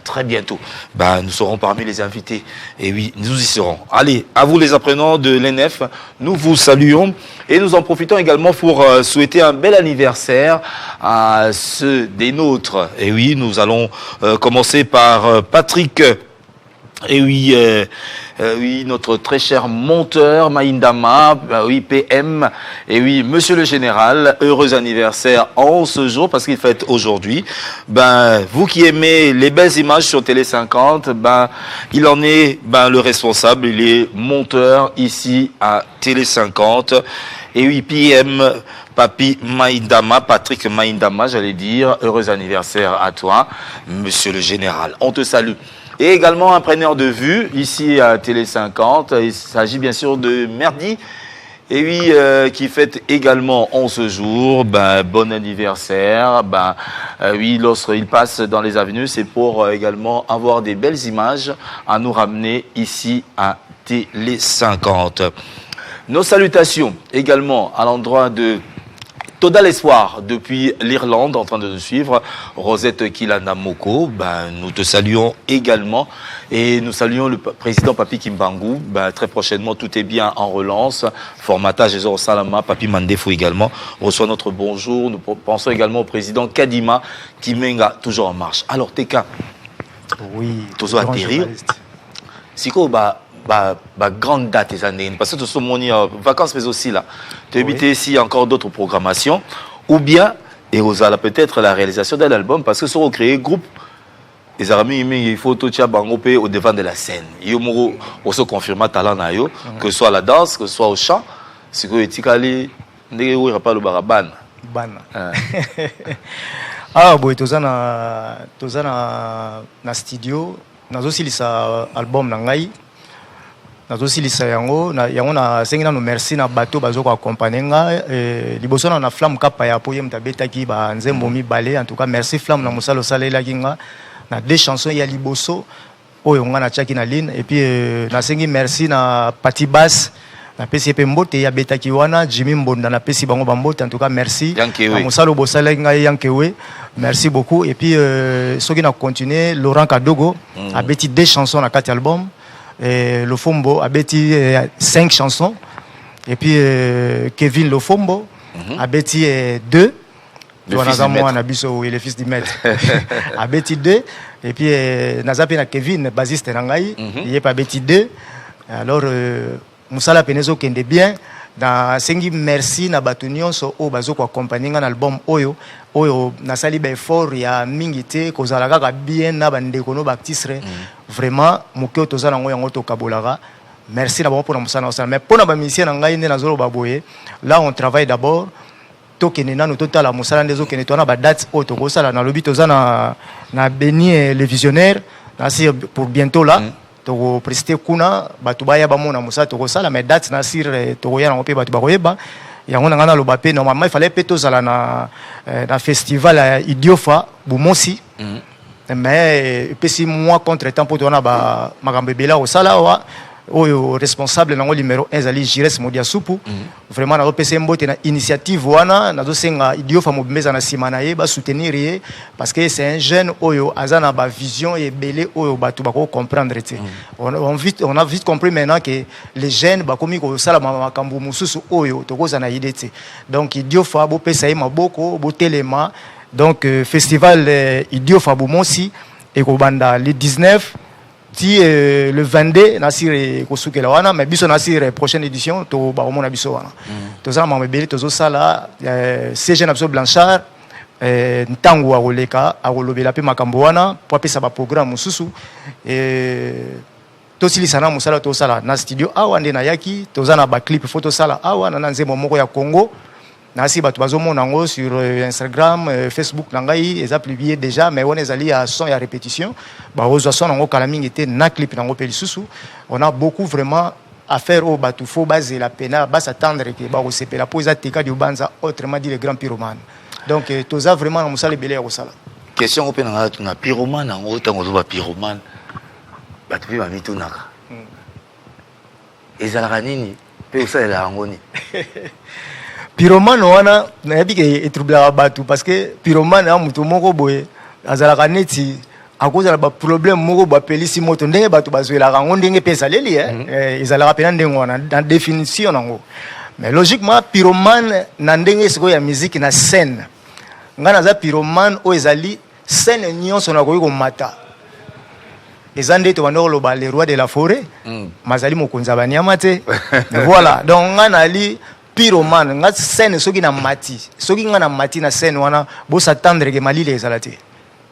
très bientôt. Nous serons parmi les invités, et oui, nous y serons. Allez, à vous les apprenants de l'ENF, nous vous saluons et nous en profitons également pour souhaiter un bel anniversaire à ceux des nôtres. Et oui, nous allons commencer par Patrick. Et oui, notre très cher monteur Maïndama, PM. Et oui, monsieur le général, heureux anniversaire en ce jour parce qu'il fête aujourd'hui. Vous qui aimez les belles images sur Télé 50, il en est le responsable. Il est monteur ici à Télé 50. Et oui, PM. Papi Maïndama, Patrick Maïndama, j'allais dire, heureux anniversaire à toi, monsieur le général. On te salue. Et également un preneur de vue, ici à Télé 50. Il s'agit bien sûr de Merdi. Et oui, qui fête également en ce jour. Bon anniversaire. Oui, lorsqu'il passe dans les avenues, c'est pour également avoir des belles images à nous ramener ici à Télé 50. Nos salutations également à l'endroit de Total Espoir depuis l'Irlande en train de nous suivre. Rosette Kilana Moko, nous te saluons également et nous saluons le président Papi Kimbangu. Très prochainement, tout est bien en relance. Formatage et Salama, Papi Mandefo également reçoit notre bonjour. Nous pensons également au président Kadima Kimenga, toujours en marche. Alors Teka, oui, toujours atterrir. Siko, grande date des années parce que tu sommes en vacances mais aussi là tu as évité ici encore d'autres programmations ou bien et aux peut-être la réalisation d'un album parce que sur au créer groupe les amis il faut tout bangopé au devant de la scène il faut se confirmer talent nayo que ce soit la danse que ce soit au chant c'est que etikali ndenge où il pas le baraban boy tozana na studio nazo silisa album na ngai nazosilisa yango na sengina no merci na bato bazoko accompagner nga liboso na Flamme kapa ya po yem tabetaki ba nzembo mibale en tout cas merci Flamme na musalo salela kinga na deux chansons ya liboso oyo nga na chaki na line et puis na sengi merci na Pati Bass na pesi pe mbote ya betaki wana Jimmy Mbonda na pesi bango bambote en tout cas merci na musalo bosala kinga yankewe merci beaucoup et puis soki na continuer Laurent Kadogo a beti deux chansons na 4 albums. Lofombo a bêti 5 chansons et puis Kevin Lofombo a bêti 2 le fils du maître a bêti 2 et puis nazapi na Kevin bassiste nangai il est pas bêti 2 alors musala penezo kende bien na sengi merci na batunion so o bazoko accompagner un album oyo nasali ba effort ya mingi te kozala kaka bien na bandeko no baptistre vraiment mokyo tozala ngo yango to kabolaka merci na bon pour musala osala mais pour na ba musicien na ngai ne nazolo baboye là on travaille d'abord to kenena no totala musala ndezo kene to na ba date o to kosala na lobi tozana na Beni le visionnaire na pour bientôt là to prester kuna batu baya ba mona musala to kosala mais date na sir to ya na pe batu ba koyeba yango ngana lo bapé normalement il fallait plutôt zala na festival Idiofa Bumosi mais pesi moi contre temps pour tona ba makambe bela au sala wa oyo responsable nango numéro 1 zali Jires Modia Supu vraiment na pesi mbote na initiative wana nazo senga Idiofa mobimeza na simana ye ba soutenir ye parce que c'est un jeune oyo azana ba vision et belé oyo batu ba ko comprendre te on a vite compris maintenant que les jeunes ba komi ko sala makambo mususu oyo to koza na idée te donc Idiofa bo pesa ye maboko bo telema donc festival Idiofa Bumosi et ko banda le 19 le 22 nasir kosukela wana mais biso nasir prochaine édition to ba omona biso wana to za mamebeli to zo sala CG na biso Blanchard ntango wa koleka akolobela pe makambo wana po apesa ba programme mususu to silisana musala to sala na studio awa nde na yaki to za na ba clip photo sala awa na nzembo moko ya Congo nasi batu bazomona ngo sur Instagram Facebook nangai eza publié déjà mais on ezali à son ya répétition ba ozo son ngo kala mingi te na clip nango pe lisusu on a beaucoup vraiment à faire au batu faut baser la pena ba s'attendre que ba ko sepela po eza teka di banza autrement dit les grands pyromanes donc toza vraiment na musala belé ya kosala question ope na pyromane ngo tango zo ba pyromane batu ba mitunaka ezalaka nini mpe osalela yango nini? Pyromane wana nayebi ke etroublaka bato parce que pyromane a moto moko boye azalaka neti akozala baproblème moko bapelisi moto ndenge bato bazwelaka yango ndenge mpe ezaleli ezalaka mpena ndenge wana na définition nango. Mais logiquement pyromane na ndenge sikoyo ya musique na scène nga naza pyromane oyo ezali scène nyonso nakoki komata eza nde tobanda koloba le roi de la forêt mazali mokonzi ya banyama te. Voilà donc nga nali pyromane nga scène soki na mati soki nga na mati na scène wana bosatendre ke malili ezala te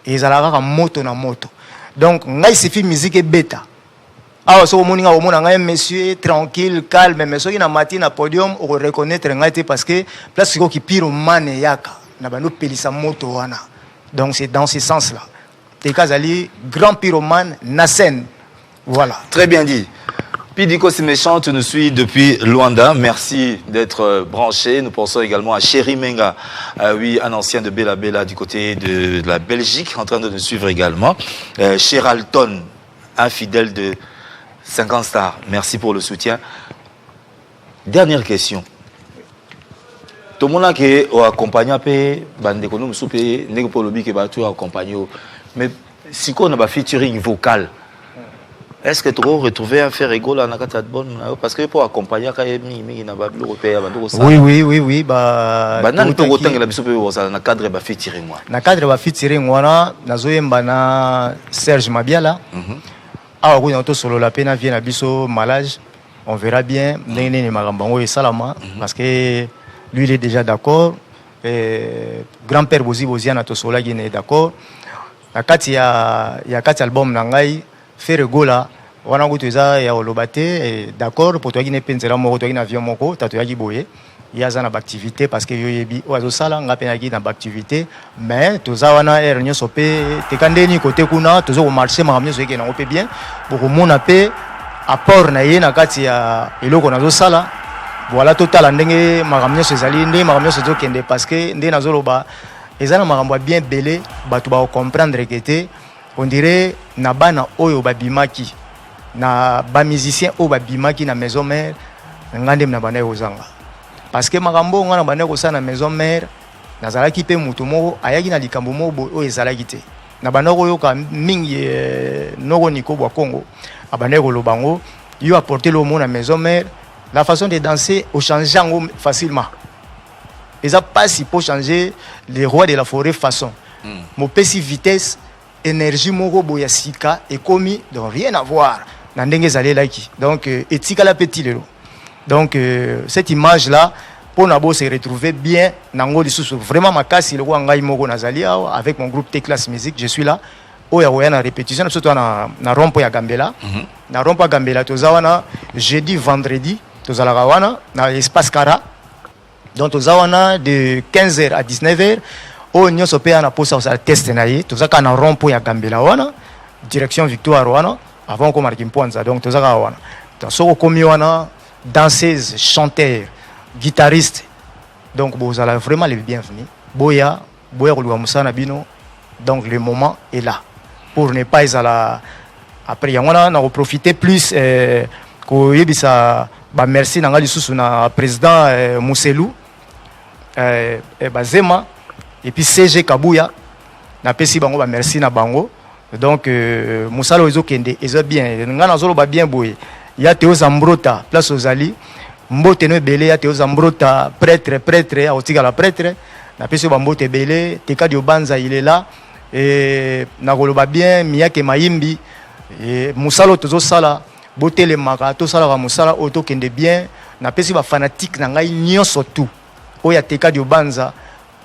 ezalaka kaka moto na moto. Donc nga isifi musique ebeta awa soko moni nga omona nga monsieur tranquille calme mais soki na mati na podium oko reconnaître nga te parce que place siko ki pyromane yaka na bando pelisa moto wana. Donc c'est dans ce sens là tekazali grand pyromane na scène. Voilà, très bien dit. Pidiko Méchant, tu nous suis depuis Luanda. Merci d'être branché. Nous pensons également à Chéri Menga, oui, un ancien de Bella Bella du côté de la Belgique, en train de nous suivre également. Cheralton, un fidèle de 50 stars. Merci pour le soutien. Dernière question. Tout le monde qui est accompagné par Bandekono Moussoupe, Negopolobi qui va tout accompagner. Mais si on a un featuring vocal, est-ce que tu as retrouvé un faire rigolo à Nakata Bonne? Parce que pour accompagner, oui. Dans le cadre de featuring, na cadre de featuring, nazoyemba na Serge Mabiala. Ah, oui, on te solo la peine vient à Bisso Malage. On verra bien. Néné Marambango et Salama. Parce que lui, il est déjà d'accord. Grand-père Bozi na Tosola qui est d'accord. Il y a 4 albums Nangai. Faire rigola. Wana kutuza ya olobate d'accord pour toi qui ne pensera moko toi qui n'avion moko tatu yaki boye ya za na activité parce que yo yebi ozo sala nga pena ki na activité mais toza wana er nyoso pe tekandeni côté kuna tozo ko marché ma nyoso yeke na ope bien pour mona pe apport na ye na kati ya eloko nazo sala. Voilà total ndenge makamnyo ezali ndenge makamnyo zo kende parce que ndenge nazo loba ezana makambo bien belé bato ba comprendre que te on dirait na bana oyo babimaki na ba musicien oyo babimaki na maison mère ngande na bana ozanga parce que makambo ngana bana ko sa na maison mère nazalaki pe mutu moko ayaki na likambo moko oyo ezalaki te na bana oyo ka mingi noko niko bwa Congo abana ko lobango yo apporter le mot na maison mère la façon de danser au changeant facilement ils a pas si pour changer les rois de la forêt façon mon petit vitesse énergie moko boya sika et commis donc rien à voir na ndenge zalé laki donc etika la petit lelo donc cette image là pour nabo se retrouver bien nango lisusu vraiment makasi le kwa ngai moko nazali avec mon groupe T-Class Music je suis là oya na répétition surtout na rompo ya Gambela na rompo ya Gambela tozawana jeudi vendredi tozalaka wana na espace Kara donc tozawana de 15h à 19h. Oh, nous sommes à la pause à test naïe. Tout ça, quand on rompt ya Gambela wana, direction Victoire wana, avant qu'on marque une pointe. Donc tout ça, wana. Dans ce commis wana, danseuse, chanteur, guitariste. Donc vous allez vraiment les bienvenus. Boya Oluwa Moussa Nabino. Donc le moment est là pour ne pas aller après. On a profité plus que yebisa. Merci nangali sous na président Mousselou, Bazema. Et puis CG Kabouya na pesi bango ba merci na bango donc musalo ezo kende ezo bien ngana zolo ba bien boye ya Théo Zambrota place aux Ali mbote no belé ya Théo Zambrota prêtre aotika la prêtre na pesi ba mbote belé Teka Diobanza il est là et na goloba bien Miyake Mayimbi et musalo tozo sala botele maka to sala ba musala auto kende bien na pesi ba fanatique na ngai nyonso tout oya Teka Diobanza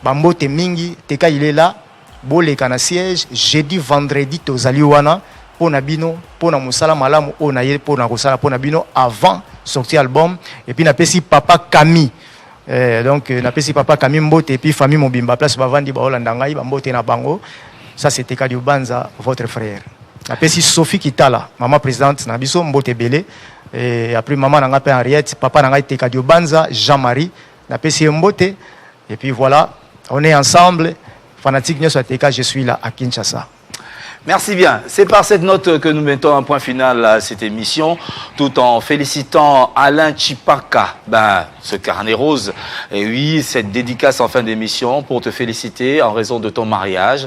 Bambote mingi Teka il est là boleka na siège jeudi vendredi tozali wana pona bino pona musala malamu ona ye pona kosala pona bino avant sortir album et puis na pesi papa Camille donc na pesi papa Camille mbote et puis famille Mobimba place bavandi ba Holanda ngai bambote na bango ça c'est Teka Diobanza votre frère na pesi Sophie Kitala maman présidente na biso mbote belé et après maman na ngape Henriette papa na ngai Teka Diobanza Jean-Marie na pesi mbote et puis voilà. On est ensemble, fanatique Nyos Ateka, je suis là à Kinshasa. Merci bien. C'est par cette note que nous mettons un point final à cette émission, tout en félicitant Alain Chipaka, ce carnet rose. Et oui, cette dédicace en fin d'émission pour te féliciter en raison de ton mariage.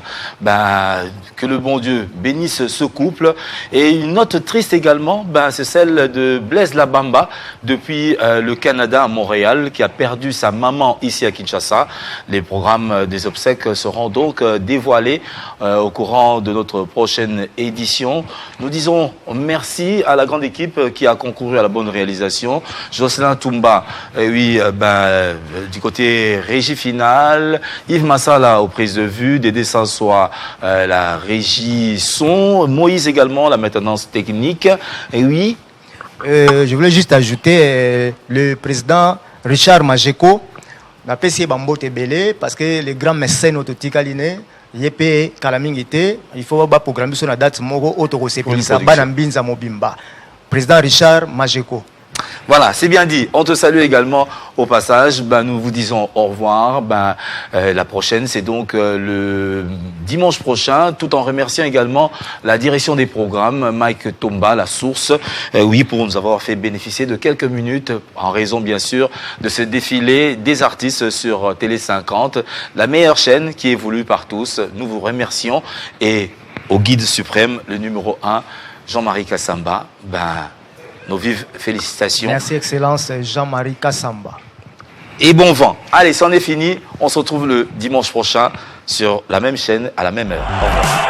Que le bon Dieu bénisse ce couple. Et une note triste également, c'est celle de Blaise Labamba depuis le Canada à Montréal, qui a perdu sa maman ici à Kinshasa. Les programmes des obsèques seront donc dévoilés au courant de notre prochaine édition. Nous disons merci à la grande équipe qui a concouru à la bonne réalisation. Jocelyn Toumba, du côté régie finale, Yves Massala aux prises de vue, Dédé Sansoa la régie son, Moïse également la maintenance technique. Et oui. Je voulais juste ajouter le président Richard Majeko n'a pas essayé de belé parce que les grands mécènes autoticaline yépé kalamingité il faut programmer sur la date moko autocosépilisa banambinza mobimba président Richard Majeko. Voilà, c'est bien dit. On te salue également au passage. Nous vous disons au revoir. La prochaine, c'est donc le dimanche prochain, tout en remerciant également la direction des programmes, Mike Tomba, la source, pour nous avoir fait bénéficier de quelques minutes, en raison bien sûr de ce défilé des artistes sur Télé 50, la meilleure chaîne qui est voulue par tous. Nous vous remercions. Et au guide suprême, le numéro 1, Jean-Marie Kassamba, nos vives félicitations. Merci, Excellence Jean-Marie Kassamba. Et bon vent. Allez, c'en est fini. On se retrouve le dimanche prochain sur la même chaîne à la même heure. Au revoir.